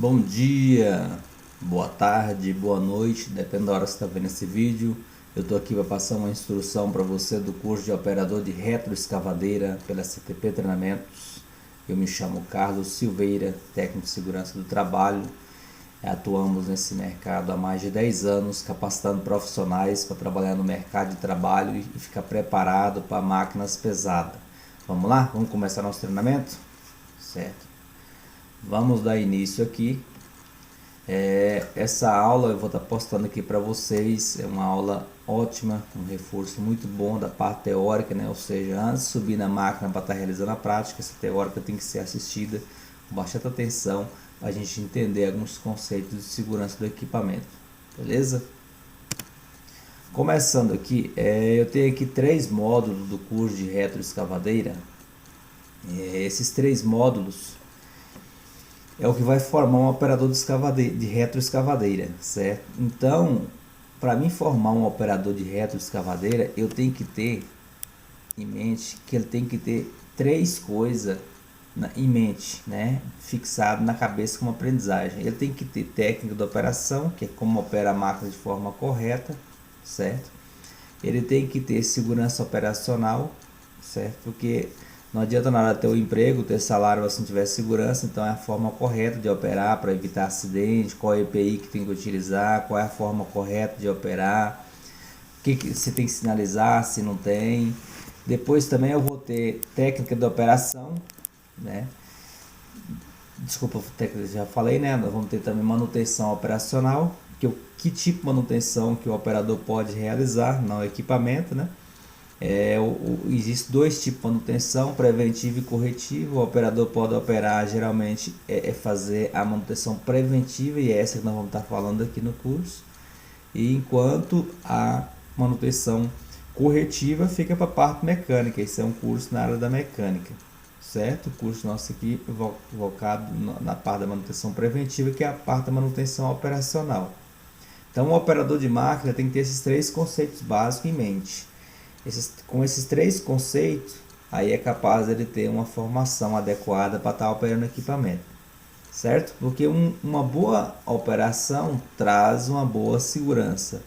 Bom dia, boa tarde, boa noite, depende da hora que você está vendo esse vídeo. Eu estou aqui para passar uma instrução para você do curso de operador de retroescavadeira pela CTP Treinamentos. Eu me chamo Carlos Silveira, técnico de segurança do trabalho. Atuamos nesse mercado há mais de 10 anos, capacitando profissionais para trabalhar no mercado de trabalho e ficar preparado para máquinas pesadas. Vamos lá? Vamos começar nosso treinamento? Certo. Vamos dar início aqui. Essa aula eu vou estar postando aqui para vocês. É uma aula ótima, um reforço muito bom da parte teórica, né? Ou seja, antes de subir na máquina para estar realizando a prática, essa teórica tem que ser assistida com bastante atenção para a gente entender alguns conceitos de segurança do equipamento, beleza? Começando aqui, eu tenho aqui 3 módulos do curso de retroescavadeira. Esses 3 módulos é o que vai formar um operador de retroescavadeira, certo? Então, para mim formar um operador de retroescavadeira, eu tenho que ter em mente que ele tem que ter 3 coisas em mente, né? Fixado na cabeça como aprendizagem. Ele tem que ter técnica de operação, que é como opera a máquina de forma correta, certo? Ele tem que ter segurança operacional, certo? Porque não adianta nada ter o emprego, ter salário se não tiver segurança. Então é a forma correta de operar para evitar acidente, qual é o EPI que tem que utilizar, qual é a forma correta de operar, o que você tem que sinalizar se não tem. Depois também eu vou ter técnica de operação, né? Desculpa, já falei, né? Nós vamos ter também manutenção operacional, que tipo de manutenção que o operador pode realizar no equipamento, né? Existe 2 tipos de manutenção, preventiva e corretiva. O operador pode operar, geralmente, fazer a manutenção preventiva, e é essa que nós vamos estar falando aqui no curso. E enquanto a manutenção corretiva fica para a parte mecânica. Esse é um curso na área da mecânica, certo? O curso nosso aqui focado na parte da manutenção preventiva, que é a parte da manutenção operacional. Então, o operador de máquina tem que ter esses 3 conceitos básicos em mente. Com esses 3 conceitos, aí é capaz de ele ter uma formação adequada para estar operando o equipamento, certo? Porque uma boa operação traz uma boa segurança.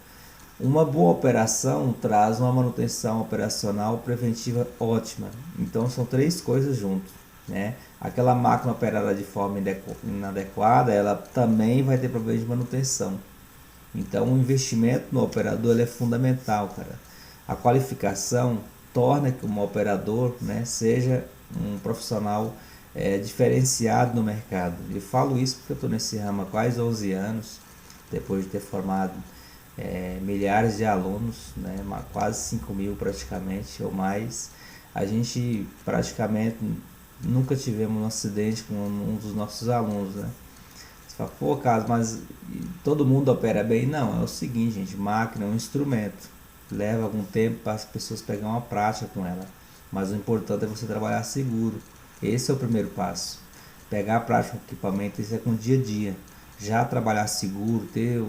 Uma boa operação traz uma manutenção operacional preventiva ótima. Então são 3 coisas juntas, né? Aquela máquina operada de forma inadequada, ela também vai ter problemas de manutenção. Então o investimento no operador ele é fundamental, cara. A qualificação torna que um operador, né, seja um profissional diferenciado no mercado. Eu falo isso porque eu estou nesse ramo há quase 11 anos, depois de ter formado milhares de alunos, né, quase 5 mil praticamente ou mais. A gente praticamente nunca tivemos um acidente com um dos nossos alunos, né? Você fala, pô, Carlos, mas todo mundo opera bem? Não, é o seguinte, gente, máquina é um instrumento. Leva algum tempo para as pessoas pegar uma prática com ela. Mas o importante é você trabalhar seguro. Esse é o primeiro passo. Pegar a prática com o equipamento, isso é com o dia a dia. Já trabalhar seguro, ter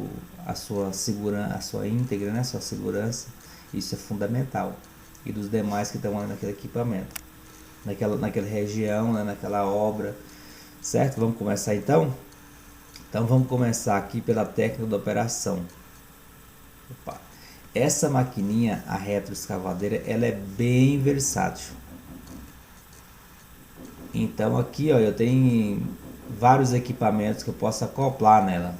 a sua segurança, a sua íntegra, né? A sua segurança, isso é fundamental. E dos demais que estão ali naquele equipamento, naquela região, né? Naquela obra, certo? Vamos começar então? Então vamos começar aqui pela técnica de operação. Opa. Essa maquininha, a retroescavadeira, ela é bem versátil. Então aqui, ó, eu tenho vários equipamentos que eu posso acoplar nela.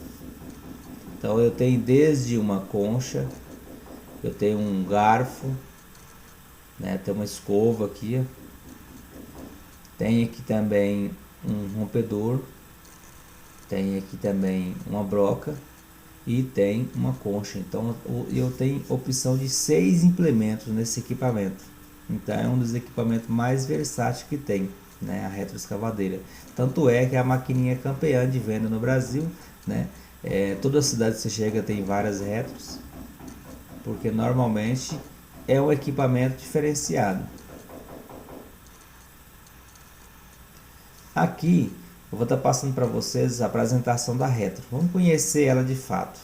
Então eu tenho desde uma concha, eu tenho um garfo, né? Tem uma escova aqui, ó. Tem aqui também um rompedor, tem aqui também uma broca e tem uma concha. Então eu tenho opção de 6 implementos nesse equipamento. Então é um dos equipamentos mais versáteis que tem, né, a retroescavadeira. Tanto é que a maquininha é campeã de venda no Brasil, né? Toda cidade que você chega tem várias retros, porque normalmente é um equipamento diferenciado. Aqui eu vou estar passando para vocês a apresentação da retro. Vamos conhecer ela de fato.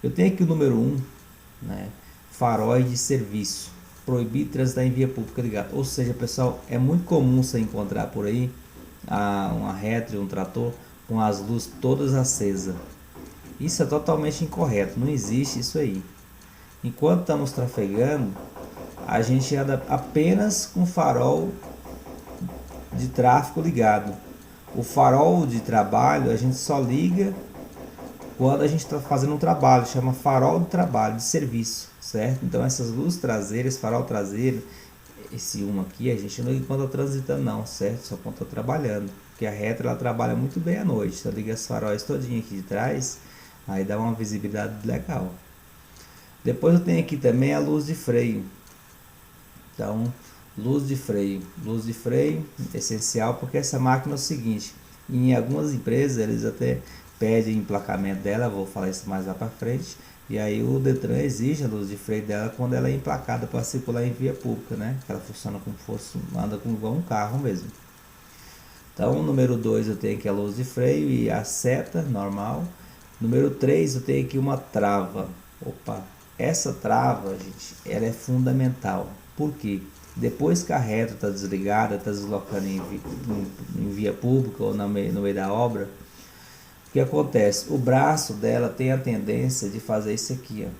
Eu tenho aqui o número 1, né? Faróis de serviço. Proibir transitar em via pública ligado. Ou seja, pessoal, é muito comum você encontrar por aí uma retro e um trator com as luzes todas acesas. Isso é totalmente incorreto, não existe isso aí. Enquanto estamos trafegando, a gente anda apenas com farol de tráfego ligado. O farol de trabalho a gente só liga quando a gente está fazendo um trabalho, chama farol de trabalho, de serviço, certo? Então essas luzes traseiras, farol traseiro, esse aqui, a gente não liga quando está transitando não, certo? Só quando está trabalhando, porque a reta ela trabalha muito bem à noite, então liga os faróis todinho aqui de trás, aí dá uma visibilidade legal. Depois eu tenho aqui também a luz de freio. Então, luz de freio essencial, porque essa máquina é o seguinte, em algumas empresas eles até pedem emplacamento dela, vou falar isso mais lá para frente, e aí o Detran exige a luz de freio dela quando ela é emplacada para circular em via pública, né? Ela funciona como fosse, anda como igual um carro mesmo. Então, número 2 eu tenho aqui a luz de freio e a seta normal. Número 3 eu tenho aqui uma trava. Opa, essa trava, gente, ela é fundamental. Por quê? Depois que a reta está desligada, está deslocando em via pública ou no meio da obra, o que acontece? O braço dela tem a tendência de fazer isso aqui, ó,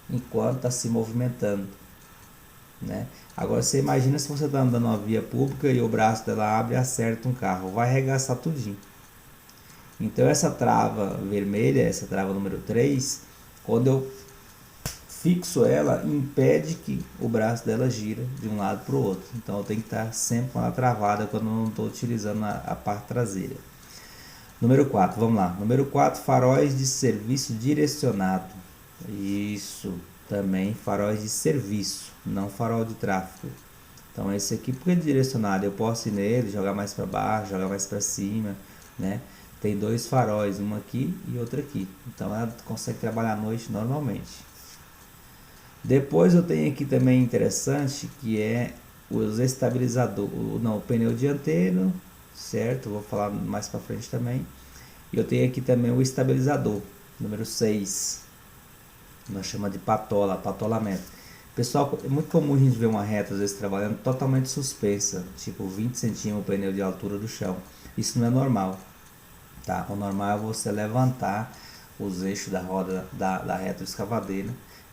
enquanto está se movimentando, né? Agora você imagina se você está andando numa via pública e o braço dela abre e acerta um carro, vai arregaçar tudinho. Então essa trava vermelha, essa trava número 3, quando eu fixo ela, impede que o braço dela gira de um lado para o outro. Então eu tenho que estar sempre com ela travada quando eu não estou utilizando a parte traseira. Número 4, vamos lá. Número 4, faróis de serviço direcionado. Isso, também faróis de serviço, não farol de tráfego. Então esse aqui, porque é direcionado, eu posso ir nele, jogar mais para baixo, jogar mais para cima, né? Tem dois faróis, um aqui e outro aqui. Então ela consegue trabalhar à noite normalmente. Depois eu tenho aqui também interessante, que é os estabilizadores, não, o pneu dianteiro, certo? Vou falar mais para frente também. E eu tenho aqui também o estabilizador, número 6. Nós chamamos de patola, patolamento. Pessoal, é muito comum a gente ver uma reta, às vezes, trabalhando totalmente suspensa, tipo 20 centímetros o pneu de altura do chão. Isso não é normal, tá? O normal é você levantar os eixos da roda da retroescavadeira,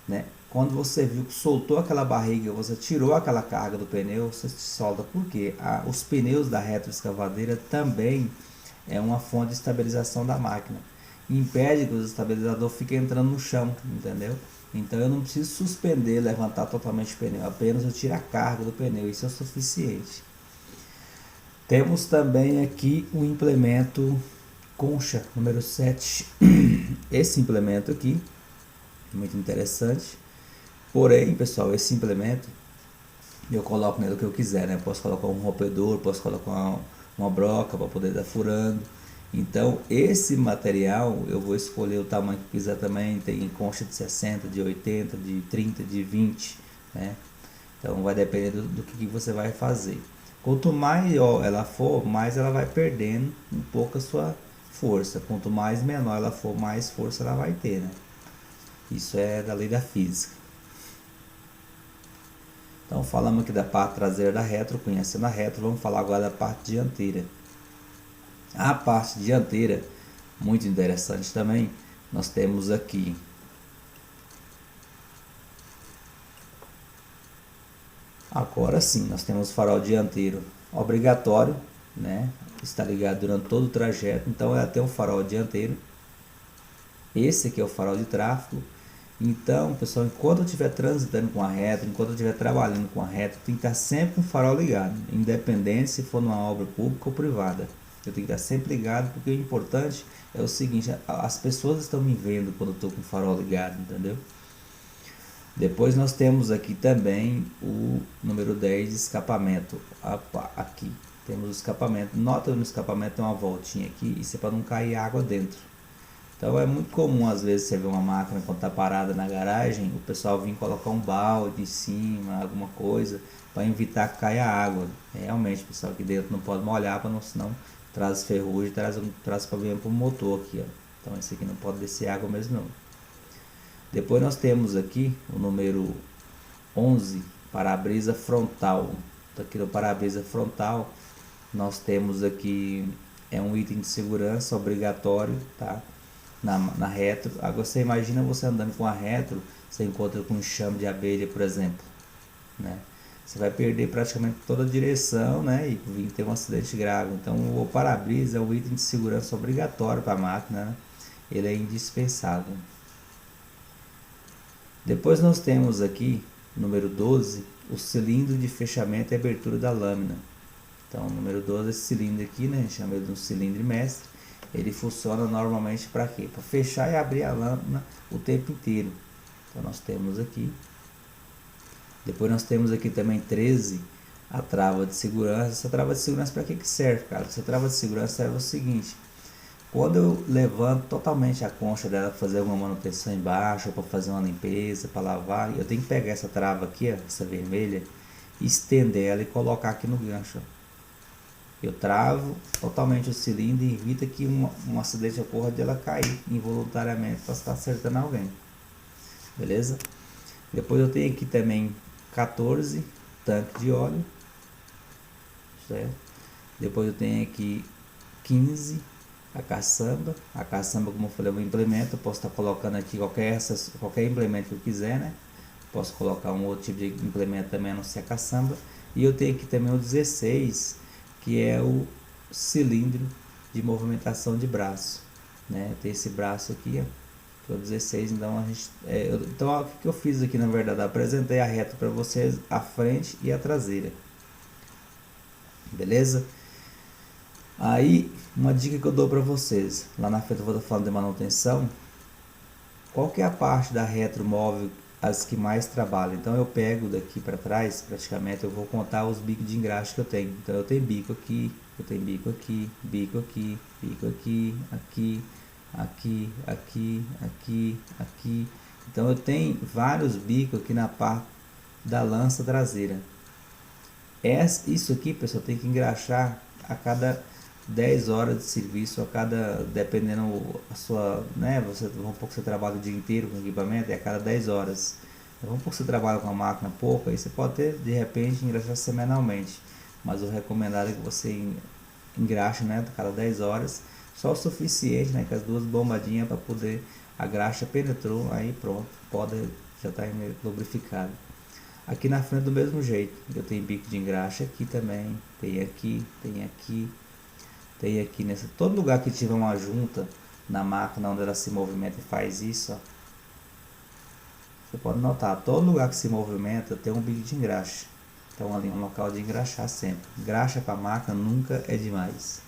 né? Quando você viu que soltou aquela barriga, você tirou aquela carga do pneu, você solta. Por quê? Os pneus da retroescavadeira também é uma fonte de estabilização da máquina. Impede que o estabilizador fique entrando no chão, entendeu? Então eu não preciso suspender, levantar totalmente o pneu, apenas eu tiro a carga do pneu, isso é o suficiente. Temos também aqui o implemento concha, número 7. Esse implemento aqui, muito interessante. Porém, pessoal, esse implemento eu coloco nele o que eu quiser, né? Posso colocar um rompedor, posso colocar uma broca para poder estar furando. Então, esse material eu vou escolher o tamanho que quiser também. Tem concha de 60, de 80, de 30, de 20, né? Então, vai depender do que você vai fazer. Quanto maior ela for, mais ela vai perdendo um pouco a sua força. Quanto mais menor ela for, mais força ela vai ter, né? Isso é da lei da física. Então falamos aqui da parte traseira da retro, conhecendo a retro, vamos falar agora da parte dianteira. A parte dianteira, muito interessante também, nós temos aqui agora sim, nós temos o farol dianteiro obrigatório, né? Está ligado durante todo o trajeto, então ela tem um farol dianteiro. Esse aqui é o farol de tráfego. Então, pessoal, enquanto eu estiver transitando com a reta, enquanto eu estiver trabalhando com a reta, tem que estar sempre com o farol ligado, independente se for numa obra pública ou privada. Eu tenho que estar sempre ligado, porque o importante é o seguinte, as pessoas estão me vendo quando eu estou com o farol ligado, entendeu? Depois nós temos aqui também o número 10 de escapamento. Aqui temos o escapamento. Nota no escapamento tem uma voltinha aqui, isso é para não cair água dentro. Então é muito comum às vezes você ver uma máquina quando está parada na garagem, o pessoal vir colocar um balde em cima, alguma coisa, para evitar que caia água. Realmente, pessoal, aqui dentro não pode molhar, para não, senão traz ferrugem, traz problema para o motor aqui, ó. Então esse aqui não pode descer água mesmo não. Depois nós temos aqui o número 11, para-brisa frontal. Aqui no para-brisa frontal Nós temos aqui, é um item de segurança obrigatório, tá? Na retro. Agora você imagina você andando com a retro, você encontra com um enxame de abelha, por exemplo, né? Você vai perder praticamente toda a direção, né? E vir ter um acidente grave. Então o para-brisa é um item de segurança obrigatório para a máquina, né? Ele é indispensável. Depois nós temos aqui, número 12, o cilindro de fechamento e abertura da lâmina. Então, o número 12 é esse cilindro aqui, né? A gente chama ele de um cilindro mestre. Ele funciona normalmente para quê? Para fechar e abrir a lâmina o tempo inteiro. Então, nós temos aqui. Depois nós temos aqui também 13, a trava de segurança. Essa trava de segurança para que serve, cara? Essa trava de segurança serve o seguinte: quando eu levanto totalmente a concha dela para fazer alguma manutenção embaixo, ou para fazer uma limpeza, para lavar, eu tenho que pegar essa trava aqui, ó, essa vermelha, estender ela e colocar aqui no gancho. Eu travo totalmente o cilindro e evita que um acidente ocorra de ela cair involuntariamente para estar acertando alguém. Beleza? Depois eu tenho aqui também 14, tanque de óleo. Certo? Depois eu tenho aqui 15, a caçamba. A caçamba, como eu falei, é um implemento. Eu posso estar colocando aqui qualquer implemento que eu quiser, né? Posso colocar um outro tipo de implemento também, a não ser a caçamba. E eu tenho aqui também o 16, que é o cilindro de movimentação de braço, né? Tem esse braço aqui, ó, que é o 16. Então a gente, então ó, o que eu fiz aqui, na verdade, eu apresentei a reta para vocês, a frente e a traseira, beleza? Aí uma dica que eu dou para vocês, lá na frente eu vou estar falando de manutenção. Qual que é a parte da retromóvel as que mais trabalham? Então eu pego daqui para trás, praticamente eu vou contar os bicos de engraxe que eu tenho. Então eu tenho bico aqui, eu tenho bico aqui, bico aqui, bico aqui, aqui, aqui, aqui, aqui, aqui. Então eu tenho vários bicos aqui na parte da lança traseira. Isso aqui, pessoal, tem que engraxar a cada 10 horas de serviço, a cada, dependendo a sua, né, vamos supor que você trabalha o dia inteiro com equipamento, é a cada 10 horas. Vamos supor que você trabalha com a máquina pouco, aí você pode ter, de repente, engraxar semanalmente, mas o recomendado é que você engraxe, né, a cada 10 horas, só o suficiente, né, com as duas bombadinhas para poder, a graxa penetrou, aí pronto, já está lubrificado. Aqui na frente do mesmo jeito, eu tenho bico de engraxe aqui também, tem aqui, tem aqui, tem aqui nessa, todo lugar que tiver uma junta na máquina onde ela se movimenta e faz isso, ó, você pode notar, todo lugar que se movimenta tem um bico de engraxe. Então ali é um local de engraxar sempre. Graxa para a máquina nunca é demais.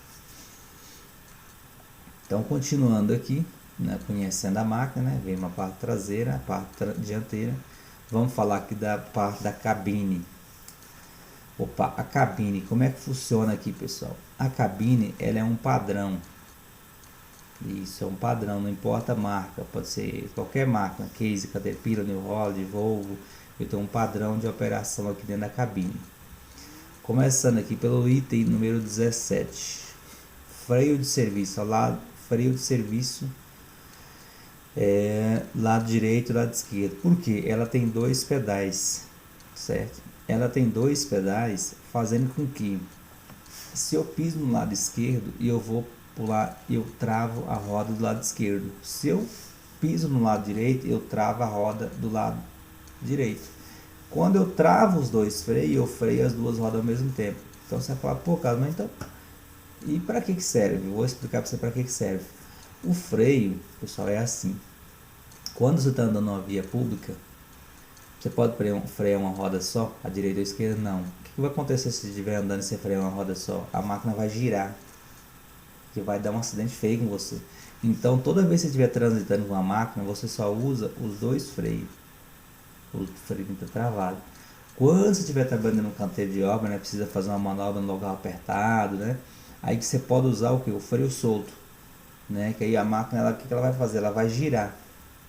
Então continuando aqui, né, conhecendo a máquina, né, vem uma parte traseira, a parte dianteira. Vamos falar aqui da parte da cabine. Opa, a cabine, como é que funciona aqui, pessoal? A cabine, ela é um padrão. Isso, é um padrão, não importa a marca, pode ser qualquer máquina, Case, Caterpillar, New Holland, Volvo. Eu tenho um padrão de operação aqui dentro da cabine. Começando aqui pelo item número 17. Freio de serviço, ao lado, freio de serviço, lado direito e lado esquerdo. Por quê? Ela tem dois pedais, certo? Ela tem dois pedais, fazendo com que, se eu piso no lado esquerdo e eu vou pular, eu travo a roda do lado esquerdo. Se eu piso no lado direito, eu travo a roda do lado direito. Quando eu travo os dois freios, eu freio as duas rodas ao mesmo tempo. Então você vai falar, pô, cara, mas então, e para que serve? Eu vou explicar para você para que serve. O freio, pessoal, é assim. Quando você está andando numa via pública, você pode frear uma roda só, a direita ou a esquerda? Não. O que vai acontecer se você estiver andando e você frear uma roda só? A máquina vai girar, que vai dar um acidente feio com você. Então, toda vez que você estiver transitando com a máquina, você só usa os dois freios. O freio está travado. Quando você estiver trabalhando no canteiro de obra, né, precisa fazer uma manobra no local apertado, né? Aí que você pode usar o que? O freio solto, né? Que aí a máquina, o que ela vai fazer? Ela vai girar.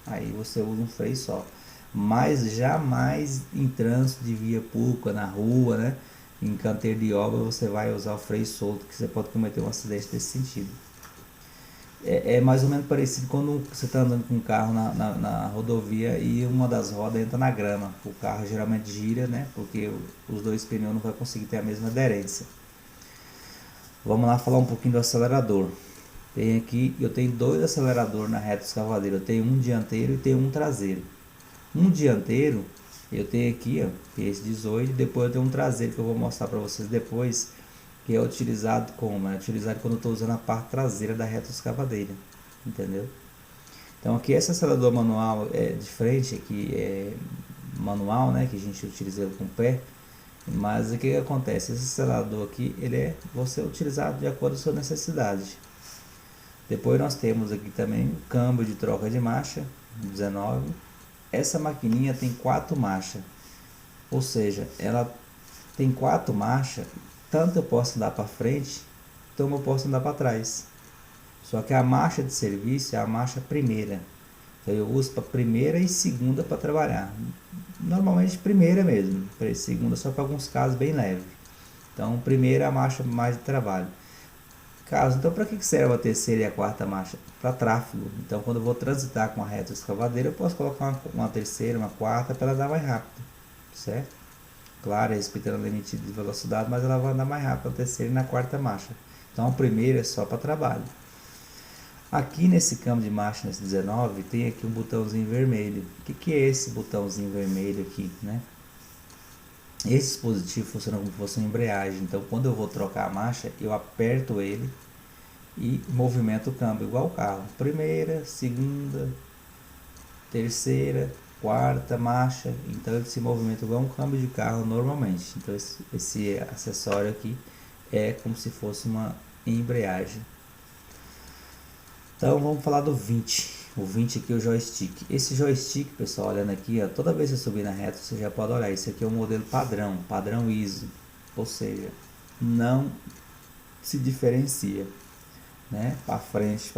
Aí você usa um freio só. Mas jamais em trânsito de via pública, na rua, né? Em canteiro de obra, você vai usar o freio solto, que você pode cometer um acidente desse sentido. É mais ou menos parecido quando você está andando com um carro na rodovia e uma das rodas entra na grama. O carro geralmente gira, né? Porque os dois pneus não vão conseguir ter a mesma aderência. Vamos lá falar um pouquinho do acelerador. Tem aqui, eu tenho dois aceleradores na reta escavadeira. Eu tenho um dianteiro e tenho um traseiro. Um dianteiro, eu tenho aqui, ó, que é esse 18. Depois eu tenho um traseiro que eu vou mostrar para vocês depois, que é utilizado como? É utilizado quando eu estou usando a parte traseira da reta escavadeira. Entendeu? Então aqui esse acelerador manual é de frente, aqui é manual, né, que a gente utiliza ele com o pé. Mas o que acontece? Esse acelerador aqui, ele é você utilizado de acordo com a sua necessidade. Depois nós temos aqui também o câmbio de troca de marcha, 19. Essa maquininha tem 4 marchas, ou seja, ela tem 4 marchas, tanto eu posso andar para frente, como eu posso andar para trás. Só que a marcha de serviço é a marcha primeira. Então eu uso para primeira e segunda para trabalhar. Normalmente primeira mesmo, segunda só para alguns casos bem leves. Então primeira é a marcha mais de trabalho. Então para que serve a terceira e a quarta marcha? Para tráfego. Então quando eu vou transitar com a reta escavadeira, eu posso colocar uma terceira, uma quarta para ela andar mais rápido, certo? Claro, respeitando o limite de velocidade, mas ela vai andar mais rápido na terceira e na quarta marcha. Então a primeira é só para trabalho. Aqui nesse câmbio de marcha, nesse 19, tem aqui um botãozinho vermelho. O que é esse botãozinho vermelho aqui, né? Esse dispositivo funciona como se fosse uma embreagem. Então quando eu vou trocar a marcha, eu aperto ele e movimento o câmbio igual o carro. Primeira, segunda, terceira, quarta marcha. Então ele se movimenta igual um câmbio de carro normalmente. Então esse acessório aqui é como se fosse uma embreagem. Então vamos falar do 20. O 20 aqui é o joystick. Esse joystick, pessoal, olhando aqui, ó, toda vez que você subir na reta, você já pode olhar. Esse aqui é o modelo padrão ISO. Ou seja, não se diferencia, né? Para frente,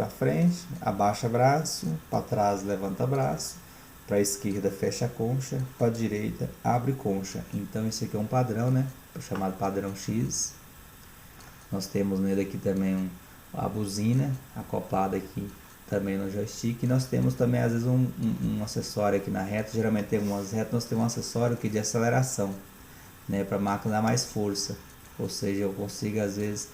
abaixa braço, para trás levanta braço, para a esquerda fecha a concha, para a direita abre concha. Então esse aqui é um padrão, né? Chamado padrão X. Nós temos nele aqui também a buzina acoplada aqui também no joystick. E nós temos também às vezes um acessório aqui na reta. Geralmente tem algumas retas, nós temos um acessório aqui de aceleração, né? Para a máquina dar mais força. Ou seja, eu consigo às vezes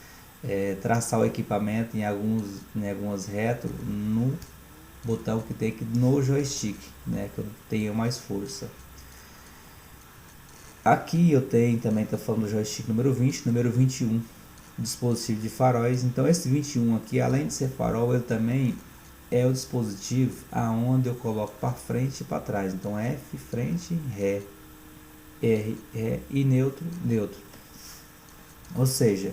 traçar o equipamento em algumas retas no botão que tem aqui no joystick, né? Que eu tenho mais força. Aqui eu tenho também, estou falando do joystick número 20, número 21, dispositivo de faróis. Então esse 21 aqui, além de ser farol, ele também é o dispositivo aonde eu coloco para frente e para trás. Então F, frente, Ré, R, Ré e neutro, neutro. Ou seja,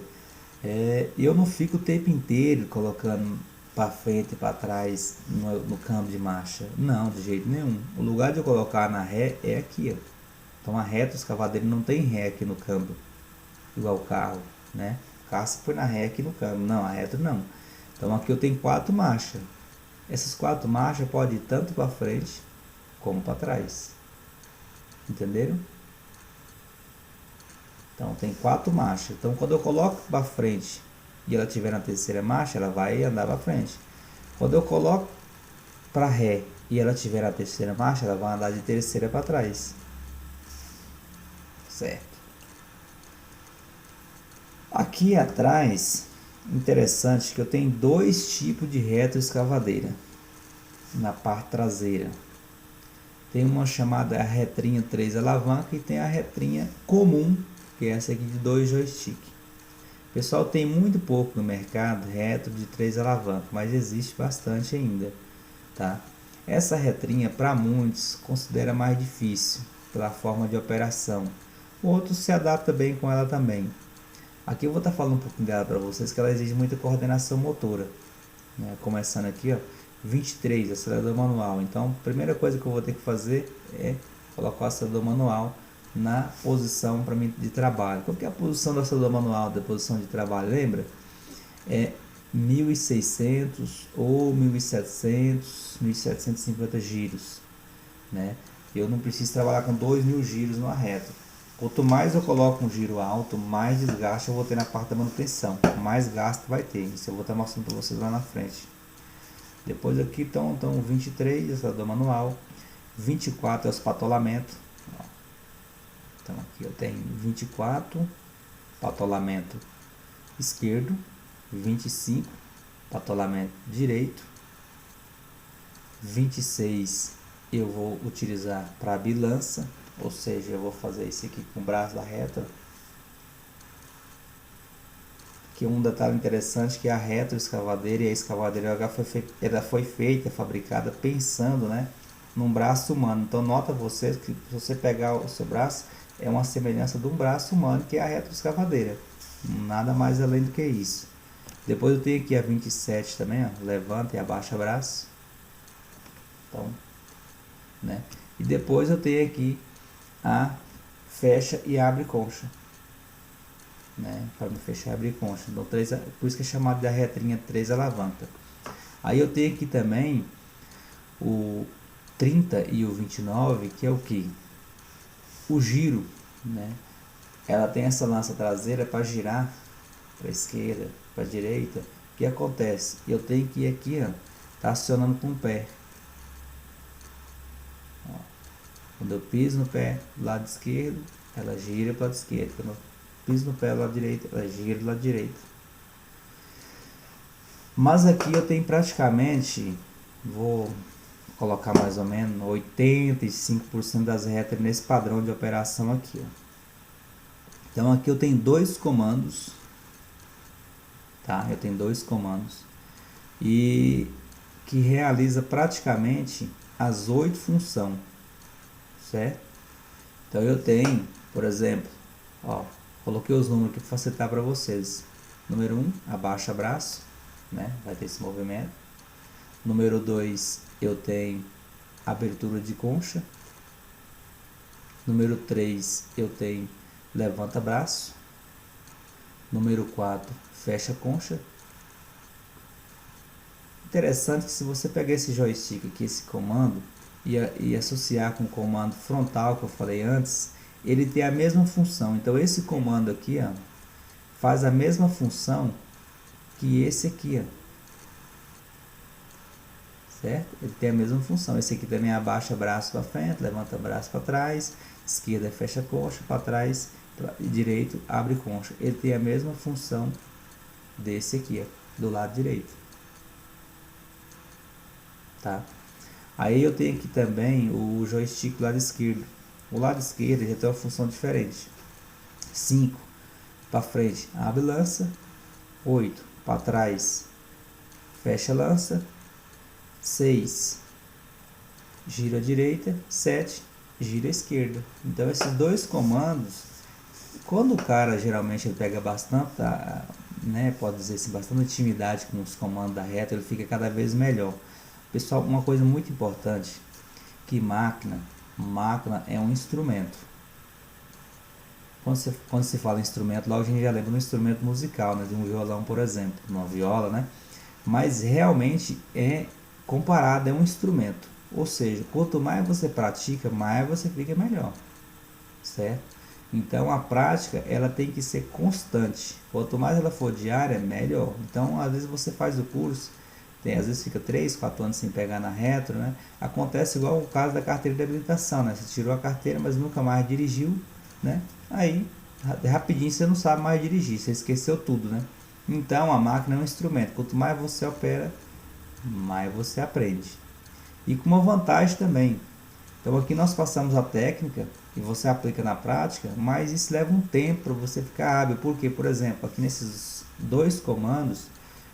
eu não fico o tempo inteiro colocando para frente e para trás no câmbio de marcha. Não, de jeito nenhum. O lugar de eu colocar na ré é aqui, ó. Então a reta escavadeira não tem ré aqui no câmbio, igual o carro, né? O carro se põe na ré aqui no câmbio. Não, a reta não. Então aqui eu tenho 4 marchas. Essas 4 marchas podem ir tanto para frente como para trás. Entenderam? Então tem 4 marchas. Então quando eu coloco para frente e ela estiver na terceira marcha, ela vai andar para frente. Quando eu coloco para ré e ela estiver na terceira marcha, ela vai andar de terceira para trás. Certo? Aqui atrás, interessante que eu tenho 2 tipos de retroescavadeira na parte traseira. Tem uma chamada retrinha 3 alavanca e tem a retrinha comum, que é essa aqui de 2 joysticks. Pessoal, tem muito pouco no mercado retro de 3 alavancas, mas existe bastante ainda, tá? Essa retrinha para muitos considera mais difícil pela forma de operação. Outros se adaptam bem com ela também. Aqui eu vou estar falando um pouquinho dela para vocês, que ela exige muita coordenação motora, né? Começando aqui, ó, 23, acelerador manual. Então, a primeira coisa que eu vou ter que fazer é colocar o acelerador manual na posição para mim de trabalho. Qual que é a posição do acelerador manual da posição de trabalho? Lembra? É 1600 ou 1700, 1750 giros, né? Eu não preciso trabalhar com 2000 giros numa reta. Quanto mais eu coloco um giro alto, mais desgaste eu vou ter na parte da manutenção, mais gasto vai ter. Isso eu vou estar mostrando para vocês lá na frente. Depois aqui estão 23, acelerador manual, 24 é os patolamentos. Então aqui eu tenho 24, patolamento esquerdo, 25, patolamento direito. 26 eu vou utilizar para bilança, ou seja, eu vou fazer isso aqui com o braço da reta. Que um detalhe interessante que a retroescavadeira e a escavadeira ela foi feita, fabricada pensando, né, num braço humano. Então nota você que se você pegar o seu braço, é uma semelhança de um braço humano, que é a retroescavadeira. Nada mais além do que isso. Depois eu tenho aqui a 27 também, ó, levanta e abaixa braço. Então, né? E depois eu tenho aqui a fecha e abre concha, né? Para me fechar e abrir concha. Então, por isso que é chamado da retrinha 3 alavanca. Aí eu tenho aqui também o 30 e o 29, que é o que? O giro, né? Ela tem essa lança traseira para girar para a esquerda, para a direita. O que acontece? Eu tenho que ir aqui, ó, tá acionando com o pé. Ó, quando eu piso no pé do lado esquerdo, ela gira para o lado esquerdo. Quando eu piso no pé do lado direito, ela gira do lado direito. Mas aqui eu tenho praticamente, vou colocar mais ou menos 85% das retas nesse padrão de operação aqui, ó. Então aqui eu tenho dois comandos, tá? Eu tenho dois comandos e que realiza praticamente as 8 funções, certo? Então eu tenho, por exemplo, ó, coloquei os números aqui para facilitar para vocês. Número 1, abaixa braço, né? Vai ter esse movimento. Número 2, eu tenho abertura de concha. Número 3, eu tenho levanta braço. Número 4, fecha concha. Interessante que se você pegar esse joystick aqui, esse comando, e associar com o comando frontal que eu falei antes, ele tem a mesma função. Então esse comando aqui, ó, faz a mesma função que esse aqui, ó. Certo? Ele tem a mesma função. Esse aqui também abaixa braço para frente, levanta braço para trás, esquerda fecha coxa, para trás, direito abre concha. Ele tem a mesma função desse aqui, ó, do lado direito. Tá? Aí eu tenho aqui também o joystick do lado esquerdo. O lado esquerdo já tem uma função diferente. 5 para frente, abre lança. 8 para trás, fecha lança. 6, gira à direita. 7, gira à esquerda. Então esses dois comandos, quando o cara geralmente ele pega bastante, né, pode dizer assim, bastante intimidade com os comandos da reta, ele fica cada vez melhor. Pessoal, uma coisa muito importante, que máquina é um instrumento. Quando se fala em instrumento, logo a gente já lembra de um instrumento musical, né, de um violão, por exemplo, uma viola, né? Mas realmente comparado, é um instrumento. Ou seja, quanto mais você pratica, mais você fica melhor, certo? Então a prática ela tem que ser constante. Quanto mais ela for diária, melhor. Então às vezes você faz o curso, às vezes fica 3, 4 anos sem pegar na retro, né? Acontece igual o caso da carteira de habilitação, né? Você tirou a carteira, mas nunca mais dirigiu, né? Aí rapidinho você não sabe mais dirigir, você esqueceu tudo, né? Então a máquina é um instrumento. Quanto mais você opera, mais você aprende. E com uma vantagem também. Então aqui nós passamos a técnica e você aplica na prática, mas isso leva um tempo para você ficar hábil. Porque, por exemplo, aqui nesses dois comandos,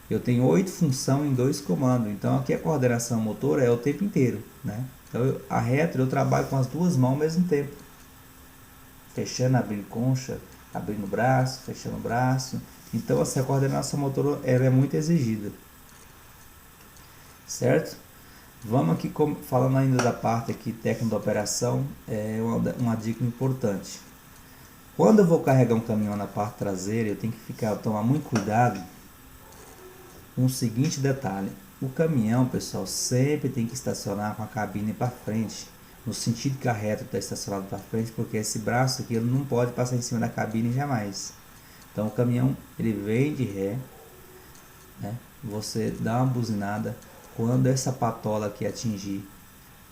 eu tenho 8 funções em 2 comandos. Então aqui a coordenação motora é o tempo inteiro, né? Então a retro eu trabalho com as duas mãos ao mesmo tempo. Fechando, abrindo concha, abrindo o braço, fechando o braço. Então essa coordenação motora ela é muito exigida. Certo? Vamos aqui falando ainda da parte aqui técnica da operação, uma dica importante. Quando eu vou carregar um caminhão na parte traseira, eu tenho que tomar muito cuidado com o seguinte detalhe. O caminhão, pessoal, sempre tem que estacionar com a cabine para frente, no sentido que a reta está estacionada para frente, porque esse braço aqui ele não pode passar em cima da cabine jamais. Então o caminhão ele vem de ré, né? Você dá uma buzinada. Quando essa patola aqui atingir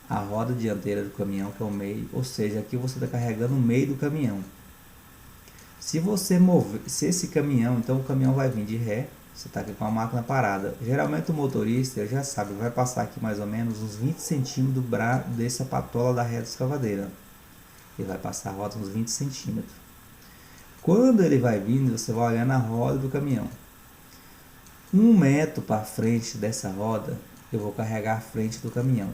a roda dianteira do caminhão, que é o meio, ou seja, aqui você está carregando o meio do caminhão. Se você mover, se esse caminhão, então o caminhão vai vir de ré, Você está aqui com a máquina parada. Geralmente o motorista já sabe, vai passar aqui mais ou menos uns 20 centímetros dessa patola da reta escavadeira. Ele vai passar a roda uns 20 centímetros. Quando ele vai vindo, você vai olhar na roda do caminhão. 1 metro para frente dessa roda, eu vou carregar a frente do caminhão.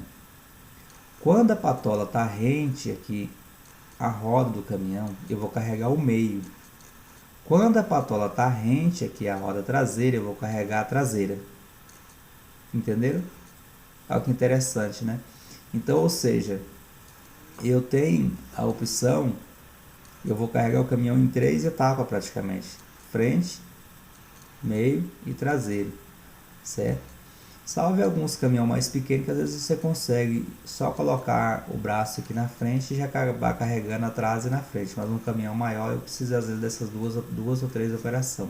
Quando a patola está rente aqui, a roda do caminhão, eu vou carregar o meio. Quando a patola está rente aqui, a roda traseira, eu vou carregar a traseira. Entenderam? Olha que interessante, né? Então, ou seja, eu tenho a opção, eu vou carregar o caminhão em 3 etapas praticamente. Frente, meio e traseiro, certo? Salve alguns caminhões mais pequenos que às vezes você consegue só colocar o braço aqui na frente e já acabar carregando atrás e na frente. Mas um caminhão maior eu preciso às vezes dessas duas ou três operações.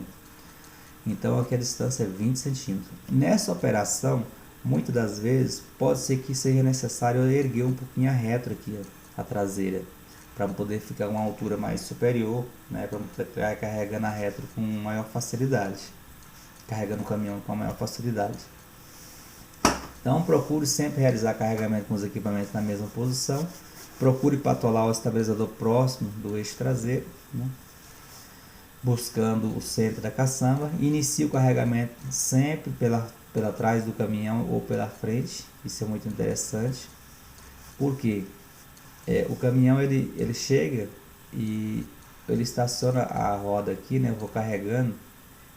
Então aqui a distância é 20 centímetros. Nessa operação, muitas das vezes pode ser que seja necessário eu erguer um pouquinho a retro aqui, ó, a traseira, para poder ficar uma altura mais superior, né, para poder carregando a retro com maior facilidade, carregando o caminhão com maior facilidade. Então procure sempre realizar carregamento com os equipamentos na mesma posição. Procure patolar o estabilizador próximo do eixo traseiro, né, buscando o centro da caçamba. Inicie o carregamento sempre pela trás do caminhão ou pela frente. Isso é muito interessante. Porque o caminhão ele chega e ele estaciona a roda aqui, né? Eu vou carregando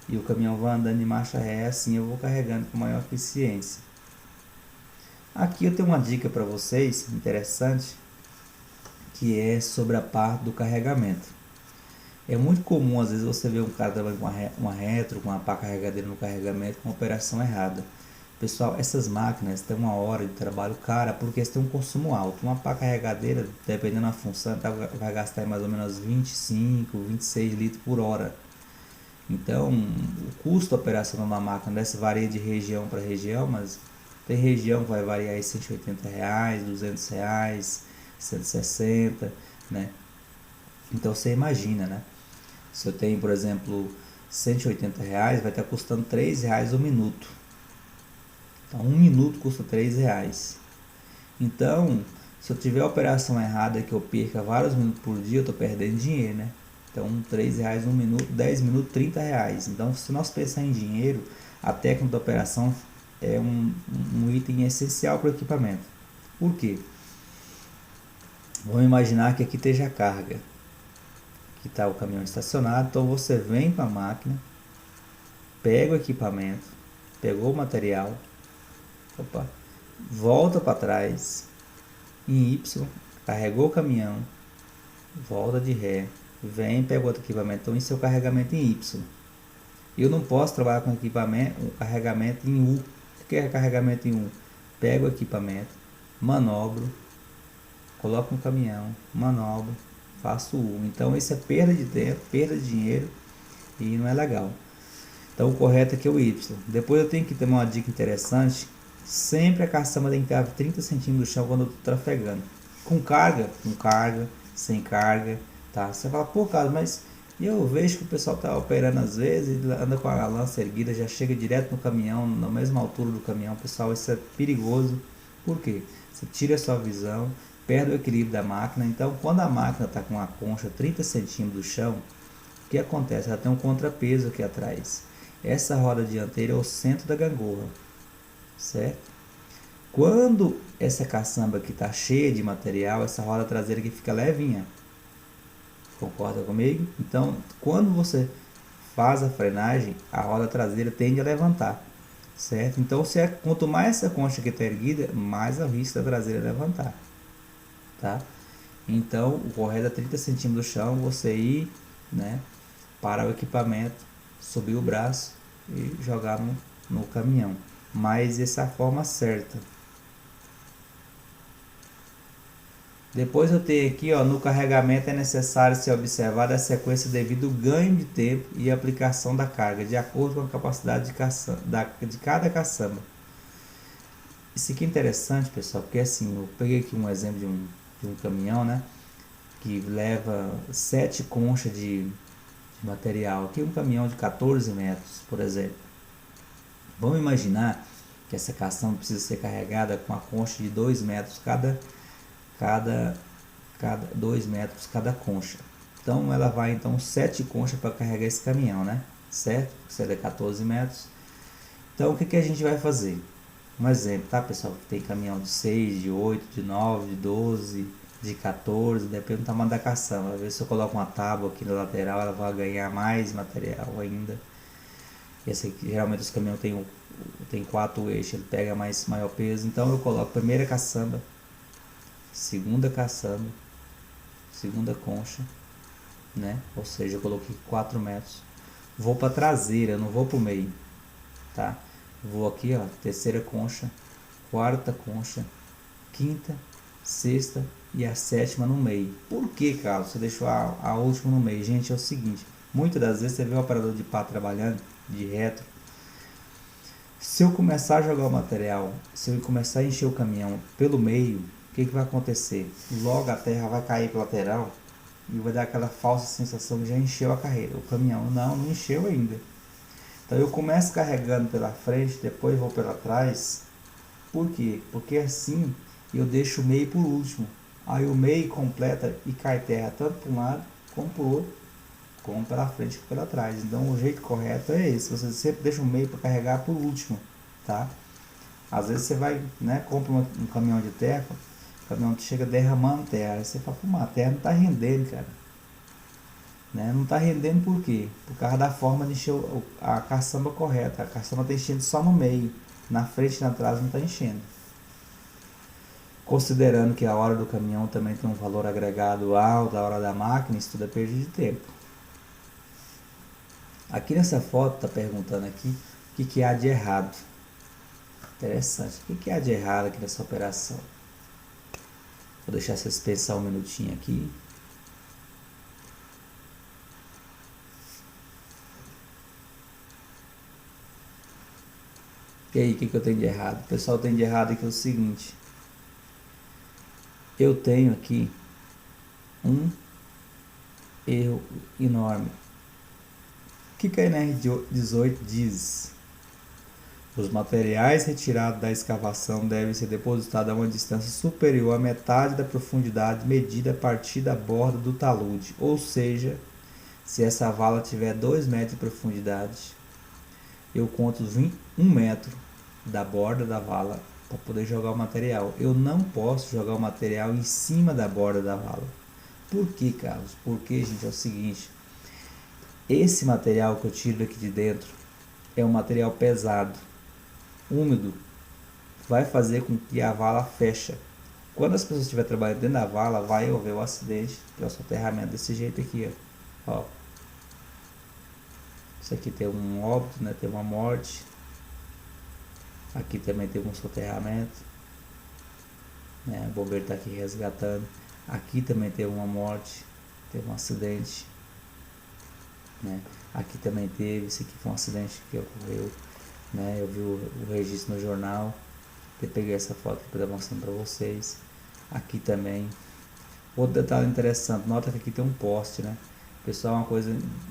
e o caminhão vai andando de marcha ré, assim eu vou carregando com maior eficiência. Aqui eu tenho uma dica para vocês interessante, que é sobre a parte do carregamento. É muito comum às vezes você ver um cara trabalhando com uma retro, com uma pá carregadeira no carregamento com uma operação errada. Pessoal, essas máquinas têm uma hora de trabalho cara porque eles têm um consumo alto. Uma pá carregadeira, dependendo da função, vai gastar mais ou menos 25, 26 litros por hora. Então, o custo operacional da máquina dessa varia de região para região, mas tem região que vai variar aí R$180, R$200, 160, né? Então você imagina, né? Se eu tenho, por exemplo, R$180, vai estar custando R$3 o minuto. Então, 1 minuto custa R$3. Então, se eu tiver a operação errada que eu perca vários minutos por dia, eu estou perdendo dinheiro, né? Então, R$3 1 minuto, 10 minutos, R$30. Então, se nós pensar em dinheiro, a técnica da operação é um item essencial para o equipamento. Por quê? Vamos imaginar que aqui esteja a carga. Aqui está o caminhão estacionado. Então você vem com a máquina, pega o equipamento, pegou o material, volta para trás, em Y, carregou o caminhão, volta de ré, vem, pega outro equipamento. Então isso é o carregamento em Y. Eu não posso trabalhar com o carregamento em U. O que é carregamento em U? Pego o equipamento, manobro, coloco no caminhão, manobro, faço U. Então isso é perda de tempo, perda de dinheiro e não é legal. Então o correto aqui é o Y. Depois eu tenho que ter uma dica interessante. Sempre a caçamba tem que estar 30 centímetros do chão quando eu estou trafegando. Com carga, sem carga, tá? Você fala, pô, cara, mas eu vejo que o pessoal está operando às vezes, anda com a lança erguida, já chega direto no caminhão, na mesma altura do caminhão. Pessoal, isso é perigoso. Por quê? Você tira a sua visão, perde o equilíbrio da máquina. Então, quando a máquina está com a concha 30 centímetros do chão, o que acontece? Ela tem um contrapeso aqui atrás. Essa roda dianteira é o centro da gangorra, certo? Quando essa caçamba aqui está cheia de material, essa roda traseira aqui fica levinha. Concorda comigo? Então, quando você faz a frenagem, a roda traseira tende a levantar, certo? Então, quanto mais essa concha aqui está erguida, mais a risco da traseira levantar, tá? Então, o correto é 30 centímetros do chão, você ir, né, parar o equipamento, subir o braço e jogar no caminhão. Mas essa é a forma certa. Depois eu tenho aqui, ó, no carregamento é necessário ser observada a sequência devido ao ganho de tempo e aplicação da carga, de acordo com a capacidade de cada caçamba. Isso aqui é interessante, pessoal, porque assim, eu peguei aqui um exemplo de um caminhão, né, que leva 7 conchas de material. Aqui um caminhão de 14 metros, por exemplo. Vamos imaginar que essa caçamba precisa ser carregada com a concha de 2 metros cada 2 metros cada concha. Então ela vai então 7 conchas para carregar esse caminhão, né? Certo? Isso é 14 metros. Então o que a gente vai fazer? Um exemplo, tá, pessoal? Tem caminhão de 6, de 8, de 9, de 12, de 14, depende do tamanho da caçamba. Às vezes se eu coloco uma tábua aqui na lateral, ela vai ganhar mais material ainda. Esse aqui, geralmente os caminhões tem 4 eixos, ele pega maior peso. Então eu coloco primeira caçamba, segunda caçamba, segunda concha, né? Ou seja, eu coloquei 4 metros. Vou para traseira, não vou para o meio, tá? Vou aqui, ó, terceira concha, quarta concha, quinta, sexta e a sétima no meio. Por que, Carlos, você deixou a última no meio? Gente, é o seguinte, muitas das vezes você vê o operador de pá trabalhando de retro. Se eu começar a jogar o material, se eu começar a encher o caminhão pelo meio, o que vai acontecer? Logo a terra vai cair para lateral e vai dar aquela falsa sensação de já encheu a carreira. O caminhão não encheu ainda. Então eu começo carregando pela frente, depois vou pela trás. Por quê? Porque assim eu deixo o meio por último. Aí o meio completa e cai terra tanto para um lado como para o outro, como pela frente que pela trás. Então o jeito correto é esse. Você sempre deixa o meio para carregar por último, tá? Às vezes você vai, né, compra um caminhão de terra, o caminhão chega derramando terra. Aí você fala, pô, a terra não está rendendo, cara. Né? Não está rendendo por quê? Por causa da forma de encher a caçamba correta. A caçamba está enchendo só no meio. Na frente e na trás não está enchendo. Considerando que a hora do caminhão também tem um valor agregado alto, a hora da máquina, isso tudo é perda de tempo. Aqui nessa foto está perguntando aqui o que há de errado. Interessante. O que há de errado aqui nessa operação? Vou deixar vocês pensar um minutinho aqui. E aí, o que eu tenho de errado? O pessoal tem de errado aqui é o seguinte. Eu tenho aqui um erro enorme. O que a NR18 diz? Os materiais retirados da escavação devem ser depositados a uma distância superior à metade da profundidade medida a partir da borda do talude. Ou seja, se essa vala tiver 2 metros de profundidade, eu conto 1 metro da borda da vala para poder jogar o material. Eu não posso jogar o material em cima da borda da vala. Por que, Carlos? Porque, gente, é o seguinte. Esse material que eu tiro daqui de dentro é um material pesado, úmido. Vai fazer com que a vala feche. Quando as pessoas estiverem trabalhando dentro da vala, vai haver o acidente, que é o soterramento desse jeito aqui, ó. Isso aqui tem um óbito, né? Tem uma morte. Aqui também tem um soterramento, né? O bombeiro está aqui resgatando. Aqui também tem uma morte, teve um acidente, né? Aqui também teve, esse aqui foi um acidente que ocorreu, né? Eu vi o registro no jornal. Eu peguei essa foto para estar mostrando para vocês. Aqui também. Outro detalhe interessante, nota que aqui tem um poste, né? Pessoal,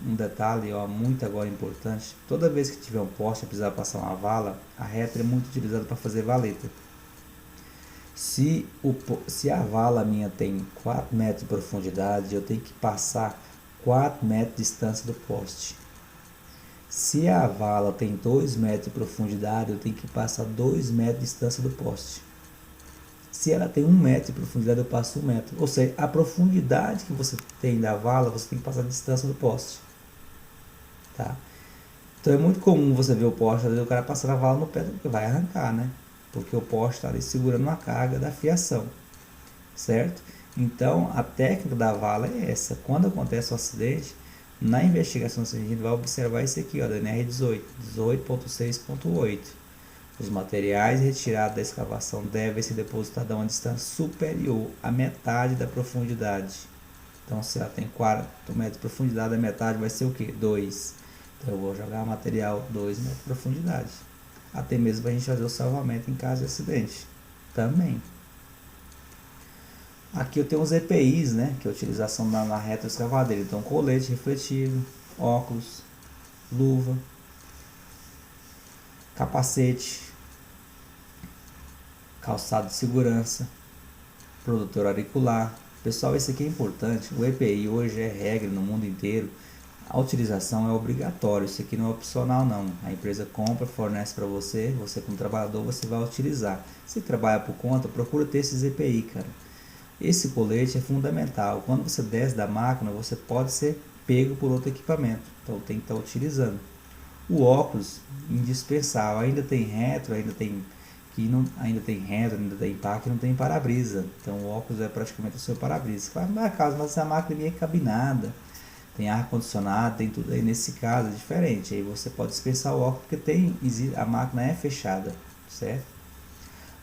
um detalhe, ó, muito agora importante. Toda vez que tiver um poste e precisar passar uma vala, a reta é muito utilizada para fazer valeta. Se a vala minha tem 4 metros de profundidade, eu tenho que passar 4 metros de distância do poste. Se a vala tem 2 metros de profundidade, eu tenho que passar 2 metros de distância do poste. Se ela tem 1 metro de profundidade, eu passo 1 metro. Ou seja, a profundidade que você tem da vala, você tem que passar a distância do poste. Tá? Então é muito comum você ver o poste, às vezes o cara passando a vala no pé, porque vai arrancar, né? Porque o poste está ali segurando a carga da fiação. Certo? Então a técnica da vala é essa. Quando acontece o acidente, na investigação a gente vai observar isso aqui, ó, da NR18, 18.6.8. Os materiais retirados da escavação devem ser depositados a uma distância superior à metade da profundidade. Então, se ela tem 4 metros de profundidade, a metade vai ser o quê? 2. Então, eu vou jogar material 2 metros de profundidade. Até mesmo para a gente fazer o salvamento em caso de acidente. Também. Aqui eu tenho os EPIs, né? Que é a utilização na retroescavadeira. Então, colete refletivo, óculos, luva. capacete, calçado de segurança, protetor auricular. Pessoal, isso aqui é importante. O EPI hoje é regra no mundo inteiro. A utilização é obrigatória, isso aqui não é opcional não. A empresa compra, fornece para você, você como trabalhador você vai utilizar. Se trabalha por conta, procura ter esses EPI, cara. Esse colete é fundamental. Quando você desce da máquina, você pode ser pego por outro equipamento. Então tem que estar utilizando. O óculos, indispensável. Ainda tem retro, ainda tem retro, ainda tem impacto, não tem para-brisa. Então o óculos é praticamente o seu para-brisa. Mas a máquina é cabinada, tem ar condicionado, tem tudo. Aí nesse caso é diferente. Aí você pode dispensar o óculos porque a máquina é fechada, certo?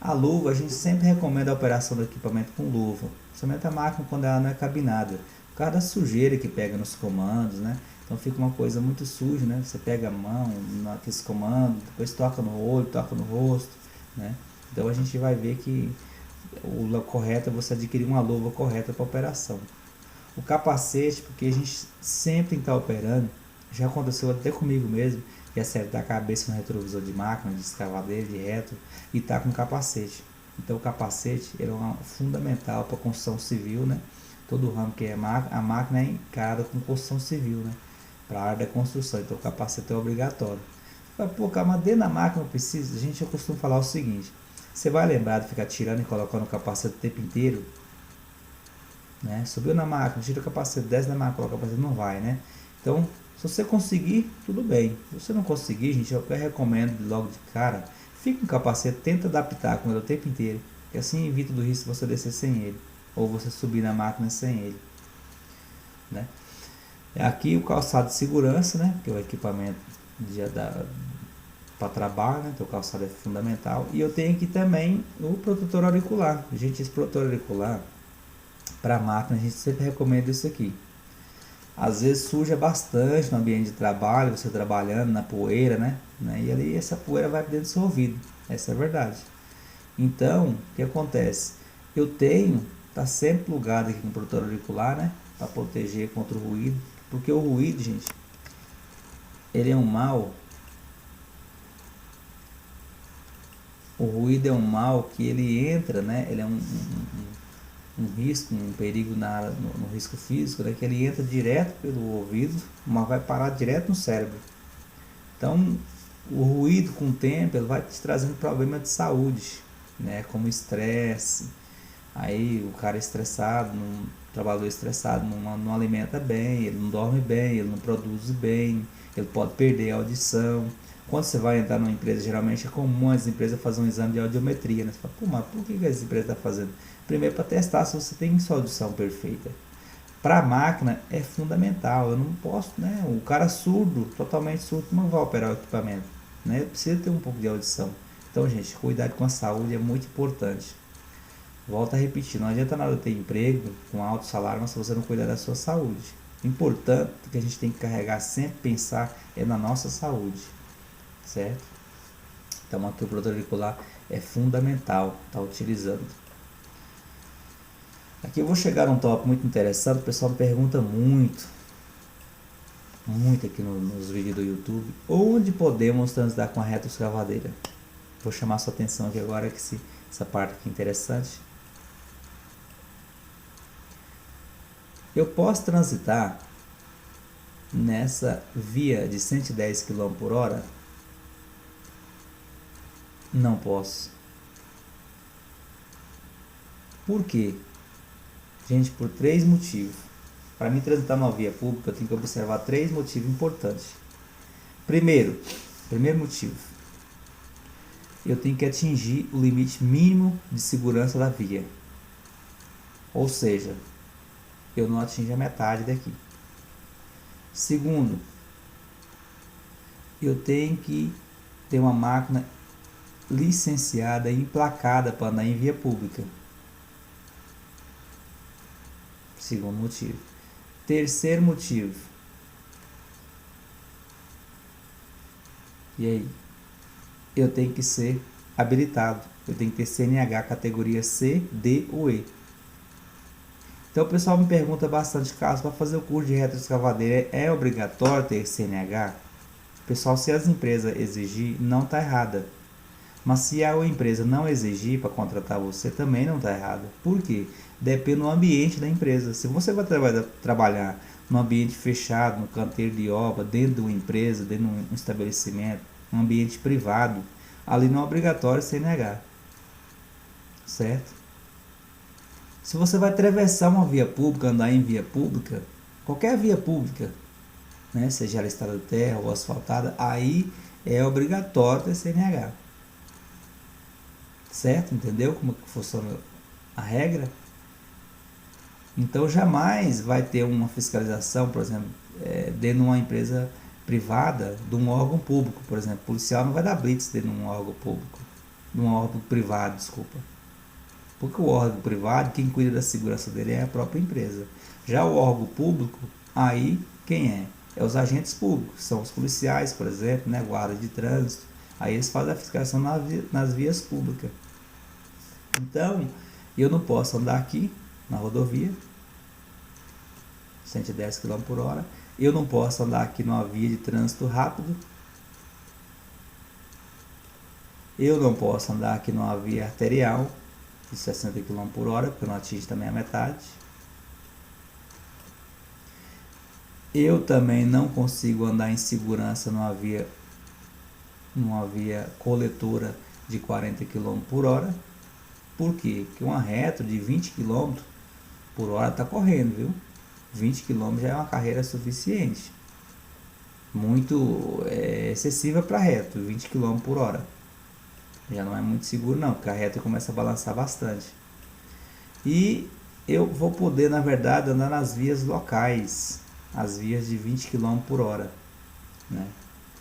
A luva, a gente sempre recomenda a operação do equipamento com luva, principalmente a máquina quando ela não é cabinada, por causa da sujeira que pega nos comandos, né? Então fica uma coisa muito suja, né? Você pega a mão naqueles comandos, depois toca no olho, toca no rosto, né? Então a gente vai ver que o correto é você adquirir uma luva correta para operação. O capacete, porque a gente sempre tem que estar operando, já aconteceu até comigo mesmo, de acertar a cabeça no retrovisor de máquina, de escavadeira, de reto, e tá com capacete. Então o capacete ele é fundamental para a construção civil, né? Todo ramo que é a máquina é encarada com construção civil, né? Para a área da construção, então o capacete é obrigatório. Pô, cara, mas dentro da máquina não precisa. A gente costuma falar o seguinte: você vai lembrar de ficar tirando e colocando o capacete o tempo inteiro, né? Subiu na máquina, tira o capacete, desce na máquina, coloca o capacete, não vai, né? Então, se você conseguir, tudo bem. Se você não conseguir, gente, eu recomendo logo de cara, fica com o capacete, tenta adaptar com ele o tempo inteiro, que assim evita do risco de você descer sem ele, ou você subir na máquina sem ele, né? Aqui o calçado de segurança, né? Que é o equipamento para trabalho, né? Então o calçado é fundamental. E eu tenho aqui também o protetor auricular. Gente, esse protetor auricular para a máquina a gente sempre recomenda isso aqui. Às vezes suja bastante no ambiente de trabalho, você trabalhando na poeira, né? E ali essa poeira vai dentro do seu ouvido. Essa é a verdade. Então, o que acontece? Eu tenho, tá sempre plugado aqui com o protetor auricular, né? Para proteger contra o ruído. Porque o ruído, gente, ele é um mal. O ruído é um mal que ele entra, né? Ele é um risco, um perigo no risco físico, né? Que ele entra direto pelo ouvido, mas vai parar direto no cérebro. Então, o ruído com o tempo ele vai te trazendo problemas de saúde, né? Como estresse. Aí o cara estressado, o trabalhador estressado não alimenta bem, ele não dorme bem, ele não produz bem, ele pode perder a audição. Quando você vai entrar numa empresa, geralmente é comum as empresas fazerem um exame de audiometria, né? Você fala, pô, mas por que essa empresa está fazendo? Primeiro para testar se você tem sua audição perfeita. Para a máquina é fundamental, eu não posso, né? O cara surdo, totalmente surdo, não vai operar o equipamento, né? Precisa ter um pouco de audição. Então, gente, cuidar com a saúde é muito importante. Volto a repetir, não adianta nada ter emprego com alto salário, mas se você não cuidar da sua saúde. Importante que a gente tem que carregar sempre, pensar é na nossa saúde, certo? Então aqui o protetor auricular é fundamental estar utilizando. Aqui eu vou chegar a um tópico muito interessante, o pessoal me pergunta muito aqui nos vídeos do YouTube, onde podemos transitar com a retroescavadeira. Vou chamar sua atenção aqui agora, que essa parte aqui é interessante. Eu posso transitar nessa via de 110 km por hora? Não posso. Por quê? Gente, por 3 motivos. Para mim transitar numa via pública, eu tenho que observar 3 motivos importantes. Primeiro motivo, eu tenho que atingir o limite mínimo de segurança da via. Ou seja, eu não atingo a metade daqui. Segundo, eu tenho que ter uma máquina licenciada e emplacada para andar em via pública. Segundo motivo. Terceiro motivo. E aí? Eu tenho que ser habilitado. Eu tenho que ter CNH categoria C, D ou E. Então o pessoal me pergunta bastante, caso para fazer o curso de retroescavadeira é obrigatório ter CNH? Pessoal, se as empresas exigir, não está errada. Mas se a empresa não exigir para contratar você, também não está errado. Por quê? Depende do ambiente da empresa. Se você vai trabalhar num ambiente fechado, no canteiro de obra, dentro de uma empresa, dentro de um estabelecimento, um ambiente privado, ali não é obrigatório CNH. Certo? Se você vai atravessar uma via pública, andar em via pública, qualquer via pública, né, seja ela estrada de terra ou asfaltada, aí é obrigatório ter CNH. Certo? Entendeu como que funciona a regra? Então jamais vai ter uma fiscalização, por exemplo, dentro de uma empresa privada, de um órgão público, por exemplo. O policial não vai dar blitz dentro de um órgão público, de um órgão privado, desculpa. Porque o órgão privado, quem cuida da segurança dele é a própria empresa. Já o órgão público, aí quem é? É os agentes públicos, são os policiais, por exemplo, né, guarda de trânsito. Aí eles fazem a fiscalização nas vias públicas. Então, eu não posso andar aqui na rodovia, 110 km por hora. Eu não posso andar aqui numa via de trânsito rápido. Eu não posso andar aqui numa via arterial de 60 km por hora, porque eu não atinge também a metade. Eu também não consigo andar em segurança numa via coletora de 40 km por hora. Por quê? Porque uma reta de 20 km por hora está correndo, viu? 20 km já é uma carreira suficiente. Muito excessiva para reto, 20 km por hora. Já não é muito seguro não, porque a reta começa a balançar bastante. E eu vou poder, na verdade, andar nas vias locais, as vias de 20 km por hora, né?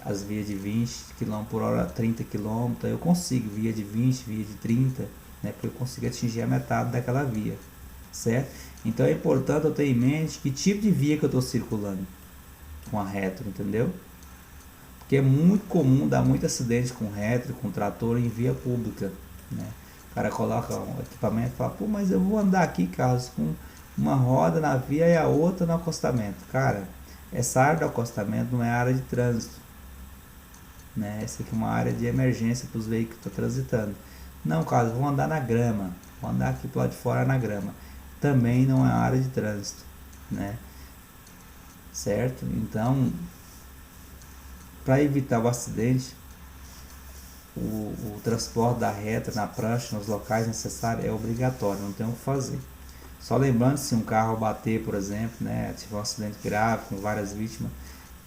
As vias de 20 km por hora, 30 km, eu consigo, via de 20, via de 30, né? Porque eu consigo atingir a metade daquela via, certo? Então é importante eu ter em mente que tipo de via que eu estou circulando com a retro, entendeu? Porque é muito comum dar muito acidente com retro, com trator em via pública, né? O cara coloca um equipamento e fala, pô, mas eu vou andar aqui, Carlos, com uma roda na via e a outra no acostamento. Cara, essa área do acostamento não é área de trânsito, né? Essa aqui é uma área de emergência para os veículos que estão transitando. Não, Carlos, vou andar na grama, vou andar aqui pro lado de fora na grama. Também não é área de trânsito, né? Certo? Então, para evitar o acidente, o transporte da reta na prancha nos locais necessários é obrigatório, não tem o que fazer. Só lembrando, se um carro bater, por exemplo, né, tiver um acidente grave com várias vítimas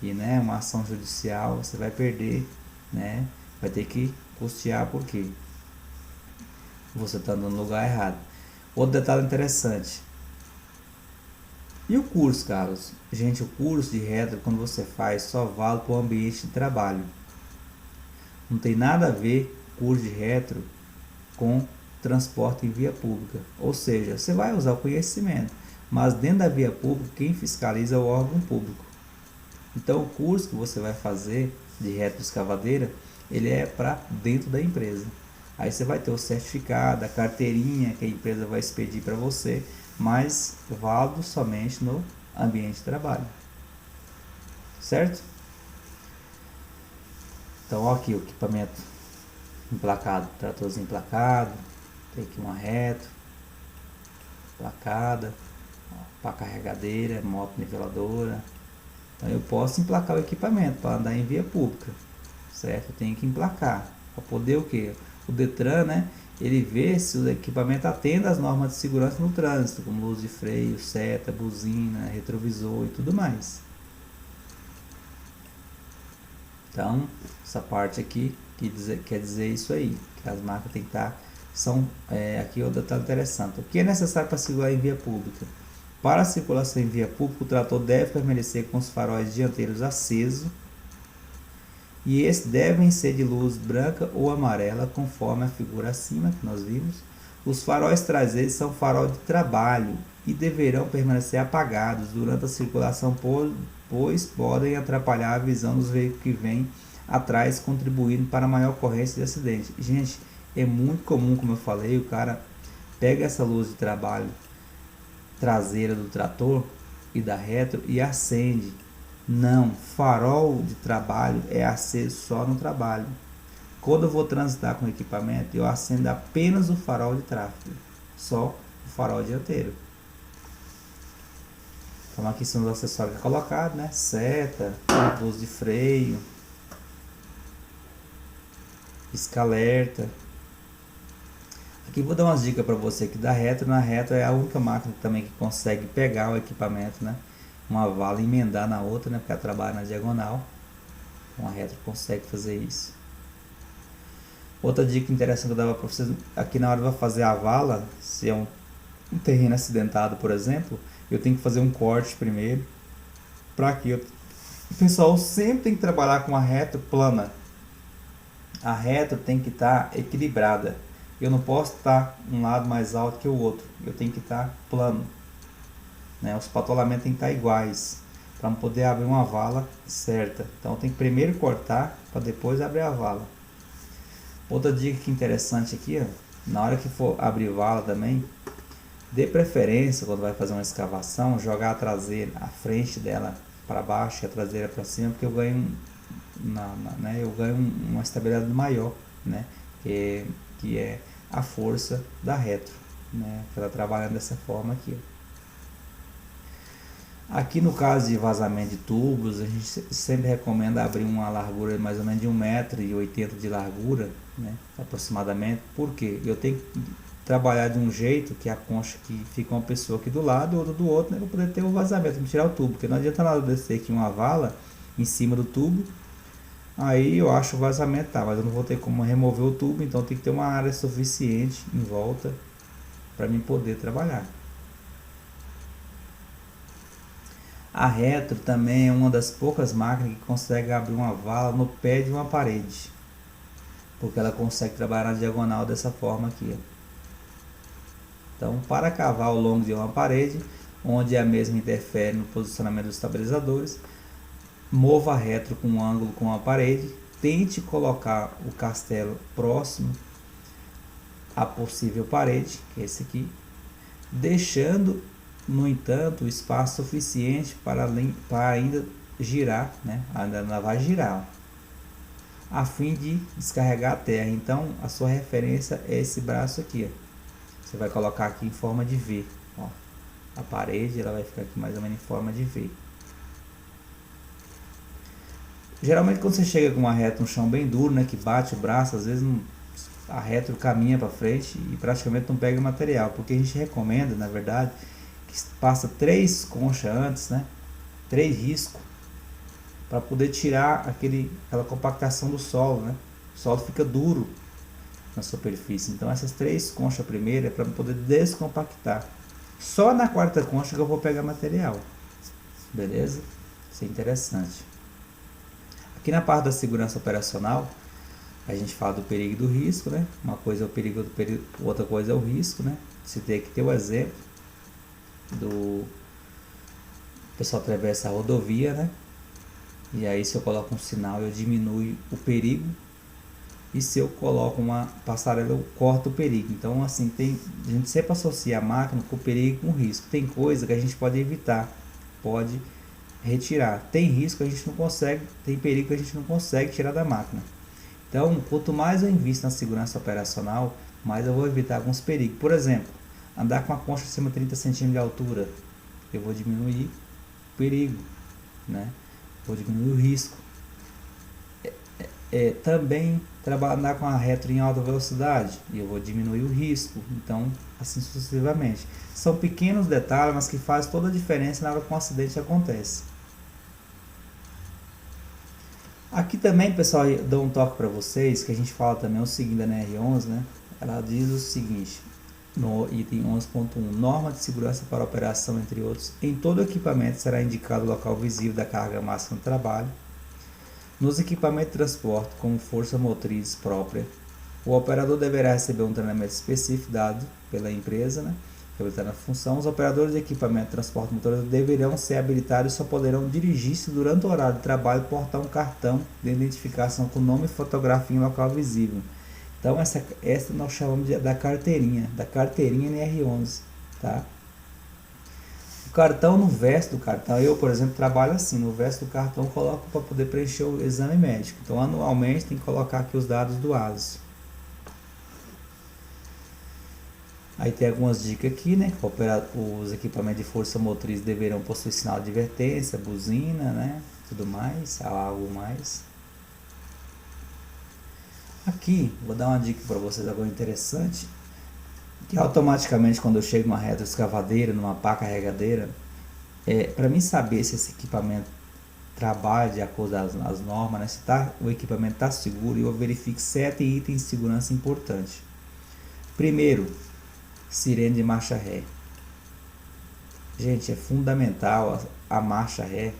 e, né, uma ação judicial, você vai perder, né, vai ter que custear porque você está no lugar errado. Outro detalhe interessante. E o curso, Carlos? Gente, o curso de retro, quando você faz, só vale para o ambiente de trabalho. Não tem nada a ver curso de retro com transporte em via pública. Ou seja, você vai usar o conhecimento, mas dentro da via pública, quem fiscaliza é o órgão público. Então, o curso que você vai fazer de retroescavadeira, ele é para dentro da empresa. Aí você vai ter o certificado, a carteirinha que a empresa vai expedir para você, mas válido somente no ambiente de trabalho. Certo? Então, ó aqui o equipamento emplacado, tratorzinho emplacado, tem aqui uma reto, emplacada, para carregadeira, moto niveladora. Então eu posso emplacar o equipamento para andar em via pública, certo? Eu tenho que emplacar, para poder o que? O Detran, né? Ele vê se o equipamento atende às normas de segurança no trânsito, como luz de freio, seta, buzina, retrovisor e tudo mais. Então, essa parte aqui quer dizer isso aí, que as marcas tem que estar, aqui outro detalhe interessante. O que é necessário para circular em via pública? Para a circulação em via pública, o trator deve permanecer com os faróis dianteiros acesos e esses devem ser de luz branca ou amarela, conforme a figura acima que nós vimos. Os faróis traseiros são farol de trabalho e deverão permanecer apagados durante a circulação, pois podem atrapalhar a visão dos veículos que vêm atrás, contribuindo para a maior ocorrência de acidente. Gente, é muito comum, como eu falei, o cara pega essa luz de trabalho traseira do trator e da retro e acende, Não, farol de trabalho é aceso só no trabalho. Quando eu vou transitar com o equipamento, eu acendo apenas o farol de tráfego, só o farol dianteiro. Então aqui são os acessórios que é colocado, né? Seta, luz de freio, pisca-alerta. Aqui vou dar umas dicas para você que da Retro. Na Retro é a única máquina também que consegue pegar o equipamento, né? Uma vala e emendar na outra, né? Porque ela trabalha na diagonal. Então a Retro consegue fazer isso. Outra dica interessante que eu dava para vocês, aqui na hora de fazer a vala, se é um terreno acidentado, por exemplo, eu tenho que fazer um corte primeiro, para que o pessoal sempre tem que trabalhar com a retro plana. A retro tem que estar equilibrada. Eu não posso estar um lado mais alto que o outro, eu tenho que estar plano, né? Os patolamentos têm que estar iguais para poder abrir uma vala certa. Então tem que primeiro cortar para depois abrir a vala. Outra dica que interessante aqui, ó, na hora que for abrir vala também, dê preferência quando vai fazer uma escavação, jogar a traseira, a frente dela para baixo e a traseira para cima, porque eu ganho, uma estabilidade maior, né? Que é a força da retro, né? Ela trabalhando dessa forma aqui. Aqui no caso de vazamento de tubos, a gente sempre recomenda abrir uma largura de mais ou menos de 1,80 m de largura, né, aproximadamente, porque eu tenho que trabalhar de um jeito que a concha que fica uma pessoa aqui do lado, outra do outro, né, para poder ter o vazamento, para tirar o tubo, porque não adianta nada descer aqui uma vala em cima do tubo, aí eu acho o vazamento, tá, mas eu não vou ter como remover o tubo, então tem que ter uma área suficiente em volta para mim poder trabalhar. A Retro também é uma das poucas máquinas que consegue abrir uma vala no pé de uma parede, porque ela consegue trabalhar na diagonal dessa forma aqui, ó. Então, para cavar ao longo de uma parede, onde a mesma interfere no posicionamento dos estabilizadores, mova a Retro com um ângulo com a parede, tente colocar o castelo próximo à possível parede, que é esse aqui, deixando no entanto, o espaço suficiente para ainda girar, né? Ainda vai girar, ó, a fim de descarregar a terra. Então, a sua referência é esse braço aqui, ó. Você vai colocar aqui em forma de V, ó. A parede ela vai ficar aqui mais ou menos em forma de V. Geralmente, quando você chega com uma retro no chão bem duro, né? Que bate o braço, às vezes a retro caminha para frente e praticamente não pega material, porque a gente recomenda, na verdade, passa 3 conchas antes, né? 3 riscos, para poder tirar aquela compactação do solo, né? O solo fica duro na superfície. Então essas 3 conchas primeiro é para poder descompactar. Só na 4ª concha que eu vou pegar material. Beleza? Isso é interessante. Aqui na parte da segurança operacional, a gente fala do perigo e do risco, né? Uma coisa é o perigo, outra coisa é o risco, né? Você tem que ter o exemplo do pessoal atravessa a rodovia, né? E aí se eu coloco um sinal eu diminuo o perigo, e se eu coloco uma passarela eu corto o perigo. Então assim, a gente sempre associa a máquina com o perigo e com o risco. Tem coisa que a gente pode evitar, pode retirar. Tem risco que a gente não consegue, tem perigo que a gente não consegue tirar da máquina. Então quanto mais eu invisto na segurança operacional, mais eu vou evitar alguns perigos. Por exemplo, andar com a concha acima de 30 cm de altura, eu vou diminuir o perigo, né? Vou diminuir o risco. Também andar com a retro em alta velocidade, e eu vou diminuir o risco. Então, assim sucessivamente. São pequenos detalhes, mas que fazem toda a diferença na hora que um acidente acontece. Aqui também, pessoal, eu dou um toque para vocês, que a gente fala também o seguinte da NR11, né? Ela diz o seguinte: no item 11.1, norma de segurança para operação, entre outros, em todo equipamento será indicado o local visível da carga máxima de trabalho. Nos equipamentos de transporte, como força motriz própria, o operador deverá receber um treinamento específico dado pela empresa, né, habilitada na função. Os operadores de equipamento de transporte motorizado deverão ser habilitados e só poderão dirigir-se durante o horário de trabalho e portar um cartão de identificação com nome e fotografia em local visível. Então essa nós chamamos da carteirinha NR11, tá? cartão, no verso do cartão, eu, por exemplo, trabalho assim, no verso do cartão eu coloco para poder preencher o exame médico. Então, anualmente tem que colocar aqui os dados do ASO. Aí tem algumas dicas aqui, né? Os equipamentos de força motriz deverão possuir sinal de advertência, buzina, né? Tudo mais, algo mais. Aqui, vou dar uma dica para vocês agora interessante, que automaticamente quando eu chego numa retroescavadeira, numa pá carregadeira, para mim saber se esse equipamento trabalha de acordo com as normas, né? Se o equipamento está seguro, eu verifico 7 itens de segurança importantes. Primeiro, sirene de marcha ré. Gente, é fundamental a marcha ré.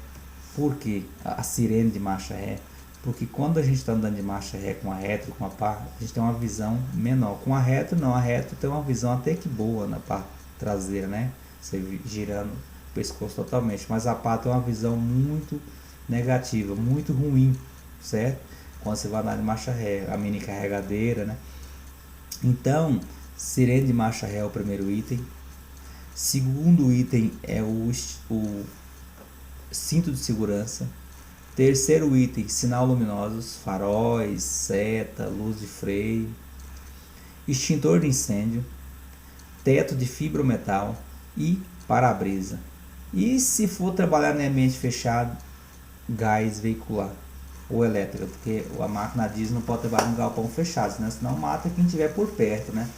Por quê? A sirene de marcha ré. Porque quando a gente está andando de marcha ré com a retro, com a pá, a gente tem uma visão menor. Com a retro, não. A retro tem uma visão até que boa na pá traseira, né? Você girando o pescoço totalmente. Mas a pá tem uma visão muito negativa, muito ruim, certo? Quando você vai andar de marcha ré, a mini carregadeira, né? Então, sirene de marcha ré é o primeiro item. Segundo item é o cinto de segurança. Terceiro item, sinal luminosos, faróis, seta, luz de freio, extintor de incêndio, teto de fibrometal e para-brisa. E se for trabalhar em ambiente fechado, gás veicular ou elétrica, porque a máquina diesel não pode trabalhar em galpão fechado, né? Senão mata quem estiver por perto, né?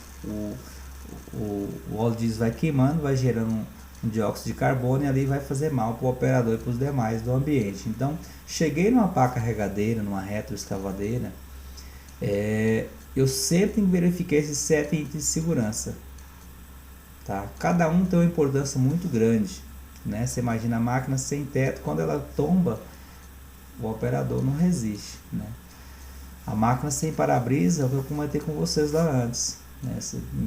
O óleo diesel vai queimando, vai gerando um dióxido de carbono e ali vai fazer mal para o operador e para os demais do ambiente. Então, cheguei numa pá carregadeira, numa retroescavadeira, eu sempre verifiquei esses 7 itens de segurança. Tá? Cada um tem uma importância muito grande. Né? Você imagina a máquina sem teto, quando ela tomba, o operador não resiste. Né? A máquina sem para-brisa, eu comentei com vocês lá antes. Né?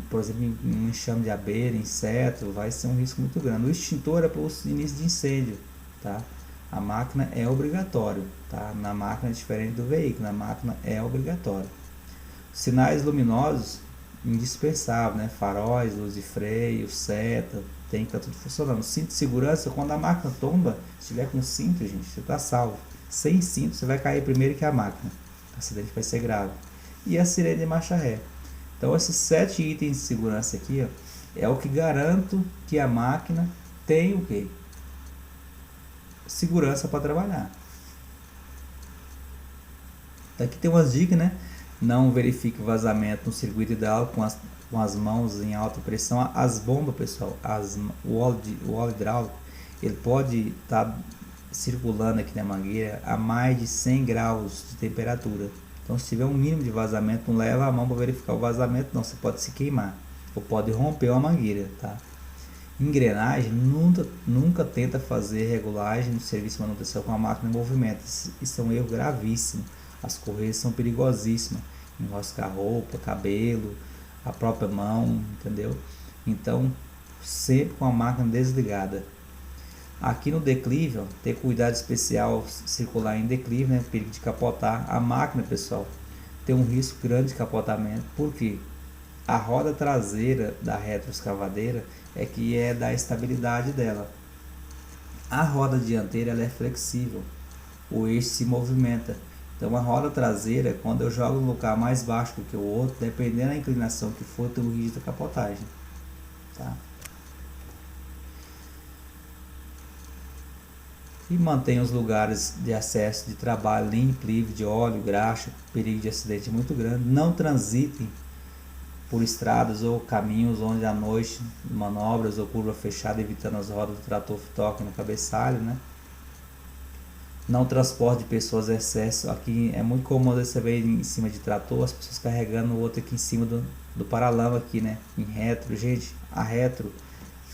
Por exemplo, um enxame de abelha, inseto, vai ser um risco muito grande. O extintor é para o início de incêndio. Tá? A máquina é obrigatório. Tá? Na máquina é diferente do veículo, na máquina é obrigatório. Sinais luminosos, indispensável, né? Faróis, luz de freio, seta, tem que estar tudo funcionando. Cinto de segurança, quando a máquina tomba, se tiver com cinto, gente, você está salvo. Sem cinto, você vai cair primeiro que a máquina. O acidente vai ser grave. E a sirene de marcha ré. Então, esses 7 itens de segurança aqui, ó, é o que garanto que a máquina tem o quê? Segurança para trabalhar. Daqui tem umas dicas, né? Não verifique vazamento no circuito hidráulico com as mãos em alta pressão. As bombas, pessoal, o óleo hidráulico, ele pode estar circulando aqui na mangueira a mais de 100 graus de temperatura. Então, se tiver um mínimo de vazamento, não leva a mão para verificar o vazamento, não. Você pode se queimar ou pode romper uma mangueira, tá? Engrenagem, nunca tenta fazer regulagem no serviço de manutenção com a máquina em movimento. Isso é um erro gravíssimo. As correias são perigosíssimas. Enroscar roupa, cabelo, a própria mão, entendeu? Então, sempre com a máquina desligada. Aqui no declive, ó, ter cuidado especial circular em declive, né? Perigo de capotar. A máquina, pessoal, tem um risco grande de capotamento. Por quê? A roda traseira da retroescavadeira é que é da estabilidade dela. A roda dianteira ela é flexível. O eixo se movimenta. Então a roda traseira, quando eu jogo no lugar mais baixo do que o outro, dependendo da inclinação que for, tem o risco de capotagem. Tá? E mantém os lugares de acesso de trabalho limpo, livre de óleo, graxa, perigo de acidente muito grande. Não transitem por estradas ou caminhos onde à noite manobras ou curva fechada, evitando as rodas do trator que toquem no cabeçalho, né? Não transporte de pessoas excesso. Aqui é muito comum você ver em cima de trator as pessoas carregando o outro aqui em cima do paralama aqui, né? Em retro, gente, a retro,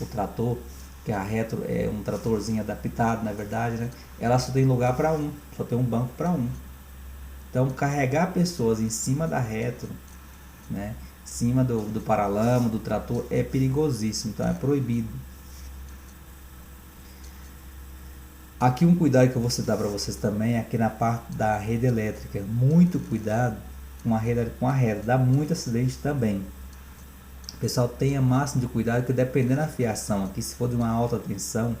o trator, que a retro é um tratorzinho adaptado, na verdade, né? Ela só tem lugar para um, só tem um banco para um. Então carregar pessoas em cima da retro, né? Em cima do paralama, do trator, é perigosíssimo, então é proibido. Aqui um cuidado que eu vou citar para vocês também, aqui na parte da rede elétrica, muito cuidado com a rede, dá muito acidente também. Pessoal, tenha máximo de cuidado, que dependendo da fiação aqui, se for de uma alta tensão,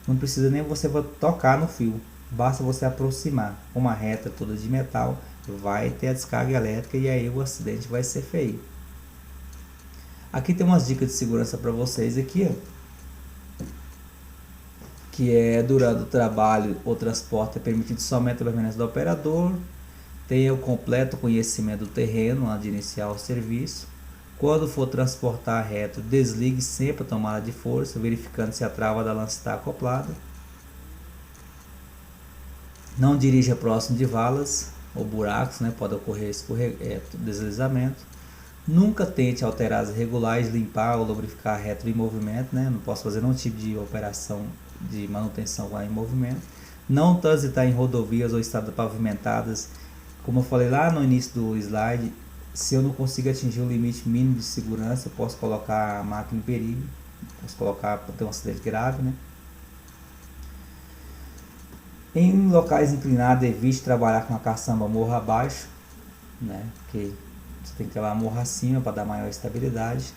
não precisa nem você tocar no fio, basta você aproximar. Uma reta toda de metal, vai ter a descarga elétrica e aí o acidente vai ser feio. Aqui tem umas dicas de segurança para vocês aqui, ó, que é: durante o trabalho ou transporte é permitido somente a permanência do operador, tenha o completo conhecimento do terreno antes de iniciar o serviço. Quando for transportar reto, desligue sempre a tomada de força, verificando se a trava da lança está acoplada. Não dirija próximo de valas ou buracos, né? Pode ocorrer deslizamento. Nunca tente alterar as regulares, limpar ou lubrificar reto em movimento, né? Não posso fazer nenhum tipo de operação de manutenção lá em movimento. Não transitar em rodovias ou estradas pavimentadas. Como eu falei lá no início do slide, se eu não consigo atingir o limite mínimo de segurança, eu posso colocar a máquina em perigo, posso colocar para ter um acidente grave, né? Em locais inclinados, evite trabalhar com a caçamba morro abaixo, né? Porque você tem que trabalhar morro acima para dar maior estabilidade.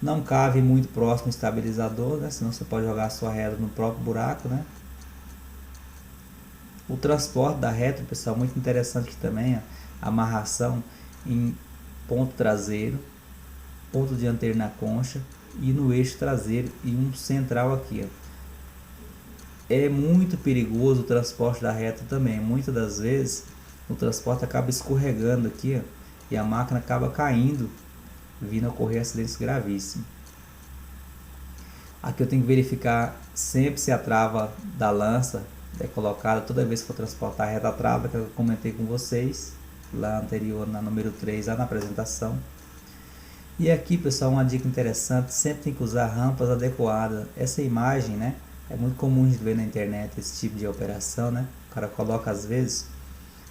Não cave muito próximo ao estabilizador, né? Senão você pode jogar a sua reta no próprio buraco, né? O transporte da reta, pessoal, muito interessante aqui também, a amarração em ponto traseiro, ponto dianteiro na concha e no eixo traseiro e um central aqui, ó. É muito perigoso o transporte da reta também. Muitas das vezes o transporte acaba escorregando aqui, ó, e a máquina acaba caindo, vindo a ocorrer acidentes gravíssimos. Aqui eu tenho que verificar sempre se a trava da lança é colocada toda vez que for transportar a reta. A trava que eu comentei com vocês lá anterior, na número 3, lá na apresentação. E aqui, pessoal, uma dica interessante: sempre tem que usar rampas adequadas. Essa imagem, né, é muito comum de ver na internet, esse tipo de operação, né? O cara coloca às vezes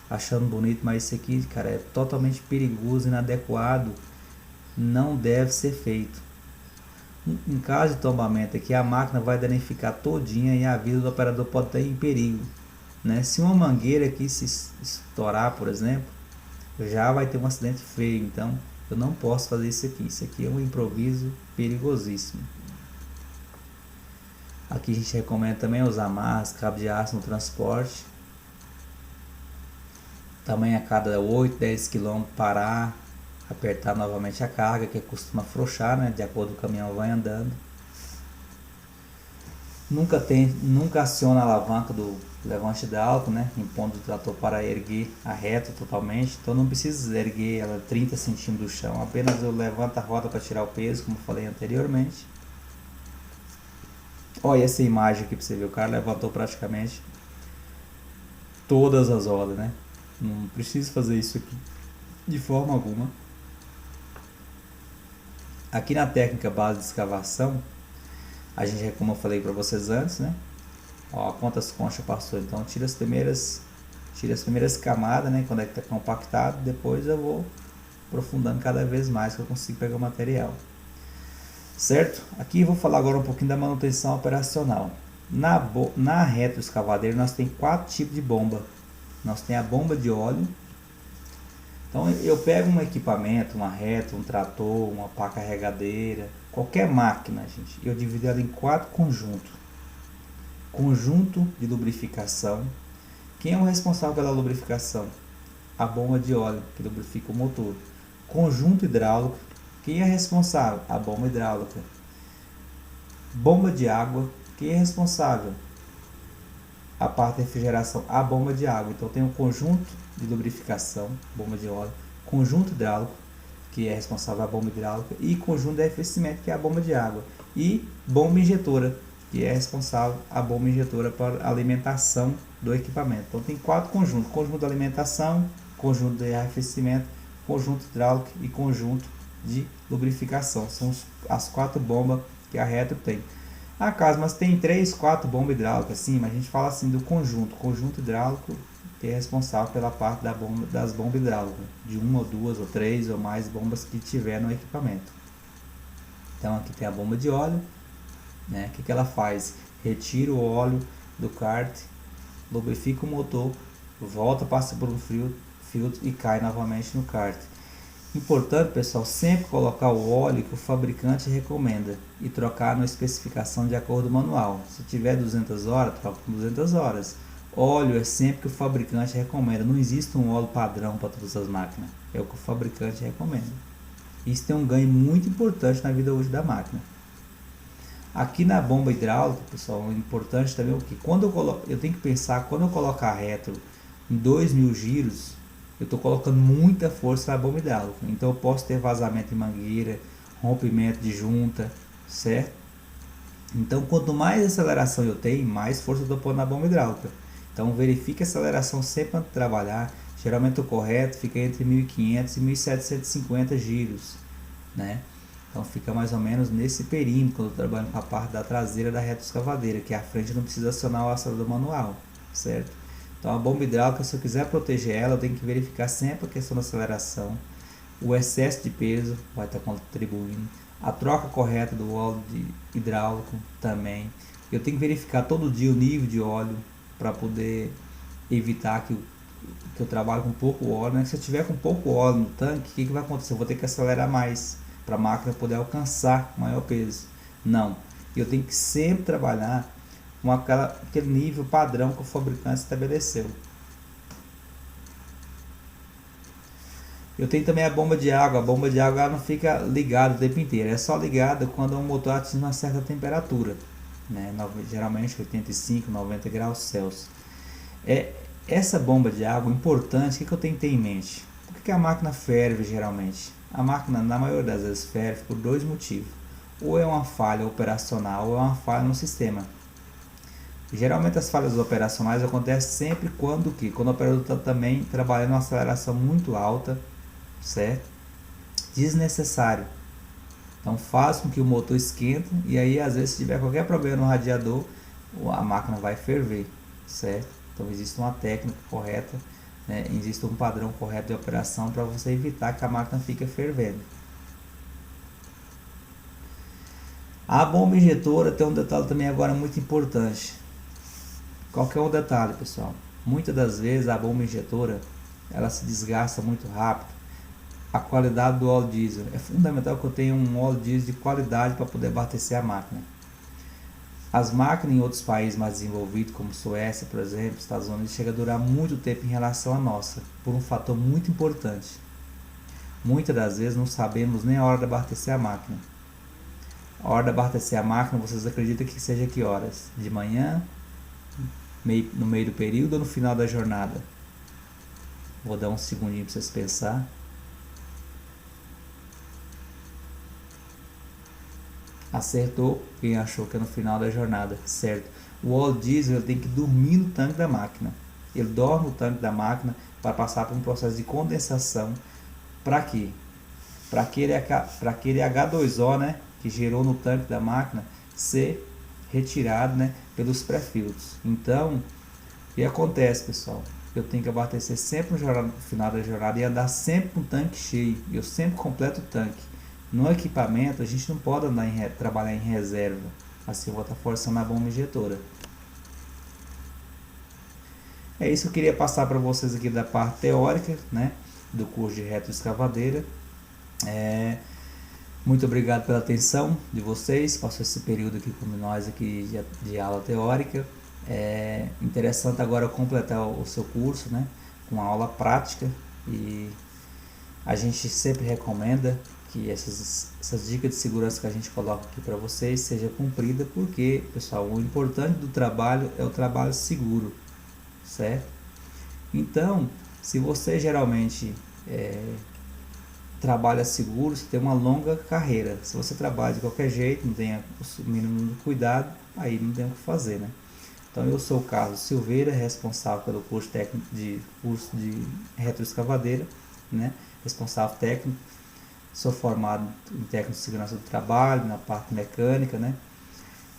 achando bonito, mas isso aqui, cara, é totalmente perigoso, inadequado, não deve ser feito. Em caso de tombamento aqui, a máquina vai danificar todinha e a vida do operador pode estar em perigo, né? Se uma mangueira aqui se estourar, por exemplo, já vai ter um acidente feio. Então eu não posso fazer isso aqui. Isso aqui é um improviso perigosíssimo. Aqui a gente recomenda também usar amarras, cabo de aço no transporte. Também a cada 8, 10 km parar, apertar novamente a carga, que costuma afrouxar, né, de acordo com o caminhão vai andando. Nunca aciona a alavanca do levante hidráulico, né, em ponto do trator para erguer a reta totalmente. Então não precisa erguer ela 30 cm do chão, apenas eu levanto a roda para tirar o peso, como falei anteriormente. Olha essa imagem aqui para você ver, o cara levantou praticamente todas as rodas, né? Não preciso fazer isso aqui de forma alguma. Aqui na técnica base de escavação, a gente, como eu falei para vocês antes, né? Ó, quantas conchas passou. Então tira as primeiras camadas, né? Quando é que está compactado, depois eu vou aprofundando cada vez mais que eu consigo pegar o material. Certo? Aqui eu vou falar agora um pouquinho da manutenção operacional. Na retroescavadeira nós temos 4 tipos de bomba. Nós temos a bomba de óleo. Então eu pego um equipamento, uma reta, um trator, uma pá carregadeira, qualquer máquina, gente, eu divido ela em 4 conjuntos. Conjunto de lubrificação. Quem é o responsável pela lubrificação? A bomba de óleo, que lubrifica o motor. Conjunto hidráulico. Quem é responsável? A bomba hidráulica. Bomba de água. Quem é responsável? A parte de refrigeração, a bomba de água. Então tem um conjunto de lubrificação, bomba de óleo, conjunto hidráulico, que é responsável a bomba hidráulica, e conjunto de arrefecimento, que é a bomba de água, e bomba injetora, que é responsável a bomba injetora para a alimentação do equipamento. Então tem 4 conjuntos: conjunto de alimentação, conjunto de arrefecimento, conjunto hidráulico e conjunto de lubrificação. São as 4 bombas que a retro tem. Ah, caso, mas tem 3, 4 bombas hidráulicas, sim, mas a gente fala assim do conjunto hidráulico, que é responsável pela parte das bombas hidráulicas, de 1 ou 2 ou 3 ou mais bombas que tiver no equipamento. Então aqui tem a bomba de óleo, né? O que ela faz? Retira o óleo do kart, lubrifica o motor, volta, passa por um filtro e cai novamente no kart. Importante, pessoal, sempre colocar o óleo que o fabricante recomenda e trocar na especificação de acordo com o manual. Se tiver 200 horas, troca com 200 horas. Óleo é sempre que o fabricante recomenda. Não existe um óleo padrão para todas as máquinas. É o que o fabricante recomenda. Isso tem um ganho muito importante na vida hoje da máquina. Aqui na bomba hidráulica, pessoal, é importante também o que quando eu tenho que pensar, quando eu colocar retro em 2000 giros, eu estou colocando muita força na bomba hidráulica. Então eu posso ter vazamento em mangueira, rompimento de junta, certo? Então quanto mais aceleração eu tenho, mais força eu estou pondo na bomba hidráulica. Então verifique a aceleração sempre antes de trabalhar. Geralmente o correto fica entre 1500 e 1750 giros, né? Então fica mais ou menos nesse perímetro quando eu trabalho com a parte da traseira da retroescavadeira, que a frente não precisa acionar o acelerador manual, certo? Então a bomba hidráulica, se eu quiser proteger ela, eu tenho que verificar sempre a questão da aceleração, o excesso de peso vai estar contribuindo, a troca correta do óleo hidráulico também. Eu tenho que verificar todo dia o nível de óleo para poder evitar que eu trabalhe com pouco óleo, né? Se eu tiver com pouco óleo no tanque, o que vai acontecer? Eu vou ter que acelerar mais para a máquina poder alcançar maior peso. Não, eu tenho que sempre trabalhar com aquele nível padrão que o fabricante estabeleceu. Eu tenho também a bomba de água. A bomba de água ela não fica ligada o tempo inteiro, é só ligada quando o motor atinge uma certa temperatura, né? Geralmente 85, 90 graus Celsius. Essa bomba de água, importante, o que eu tenho que ter em mente? Por que a máquina ferve geralmente? A máquina, na maioria das vezes, ferve por dois motivos. Ou é uma falha operacional ou é uma falha no sistema. Geralmente as falhas operacionais acontecem sempre quando o operador está também trabalhando uma aceleração muito alta, certo? Desnecessário. Então faz com que o motor esquente e aí às vezes se tiver qualquer problema no radiador, a máquina vai ferver, certo? Então existe uma técnica correta, né? Existe um padrão correto de operação para você evitar que a máquina fique fervendo. A bomba injetora tem um detalhe também agora muito importante. Qual que é o detalhe, pessoal? Muitas das vezes a bomba injetora ela se desgasta muito rápido. A qualidade do óleo diesel é fundamental que eu tenha um óleo diesel de qualidade para poder abastecer a máquina. As máquinas em outros países mais desenvolvidos, como Suécia, por exemplo, Estados Unidos, chega a durar muito tempo em relação à nossa, por um fator muito importante. Muitas das vezes não sabemos nem a hora de abastecer a máquina. A hora de abastecer a máquina, vocês acreditam que seja que horas? De manhã, no meio do período ou no final da jornada? Vou dar um segundinho para vocês pensar. Acertou quem achou que é no final da jornada, certo? O óleo diesel tem que dormir no tanque da máquina. Ele dorme no tanque da máquina para passar por um processo de condensação. Para quê? Para aquele H2O, né, que gerou no tanque da máquina ser retirado, né, pelos pré-filtros. Então, o que acontece, pessoal? Eu tenho que abastecer sempre no final da jornada e andar sempre com o tanque cheio. Eu sempre completo o tanque. No equipamento, a gente não pode andar trabalhar em reserva. Assim eu vou estar forçando a bomba injetora. É isso que eu queria passar para vocês aqui da parte teórica, né, do curso de retroescavadeira. Muito obrigado pela atenção de vocês. Passou esse período aqui com nós aqui de aula teórica. É interessante agora completar o seu curso, né, com uma aula prática, e a gente sempre recomenda que essas dicas de segurança que a gente coloca aqui para vocês seja cumprida, porque, pessoal, o importante do trabalho é o trabalho seguro, certo? Então, se você geralmente trabalha seguro, você tem uma longa carreira. Se você trabalha de qualquer jeito, não tem o mínimo de cuidado, aí não tem o que fazer, né? Então eu sou o Carlos Silveira, responsável pelo curso de retroescavadeira, né? Responsável técnico. Sou formado em técnico de segurança do trabalho, na parte mecânica, né,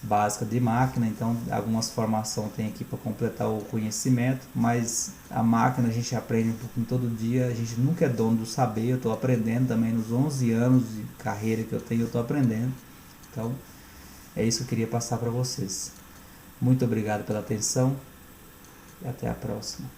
básica de máquina. Então algumas formações tem aqui para completar o conhecimento, mas a máquina a gente aprende um pouquinho todo dia. A gente nunca é dono do saber. Eu estou aprendendo também nos 11 anos de carreira que eu tenho, eu estou aprendendo. Então é isso que eu queria passar para vocês. Muito obrigado pela atenção e até a próxima.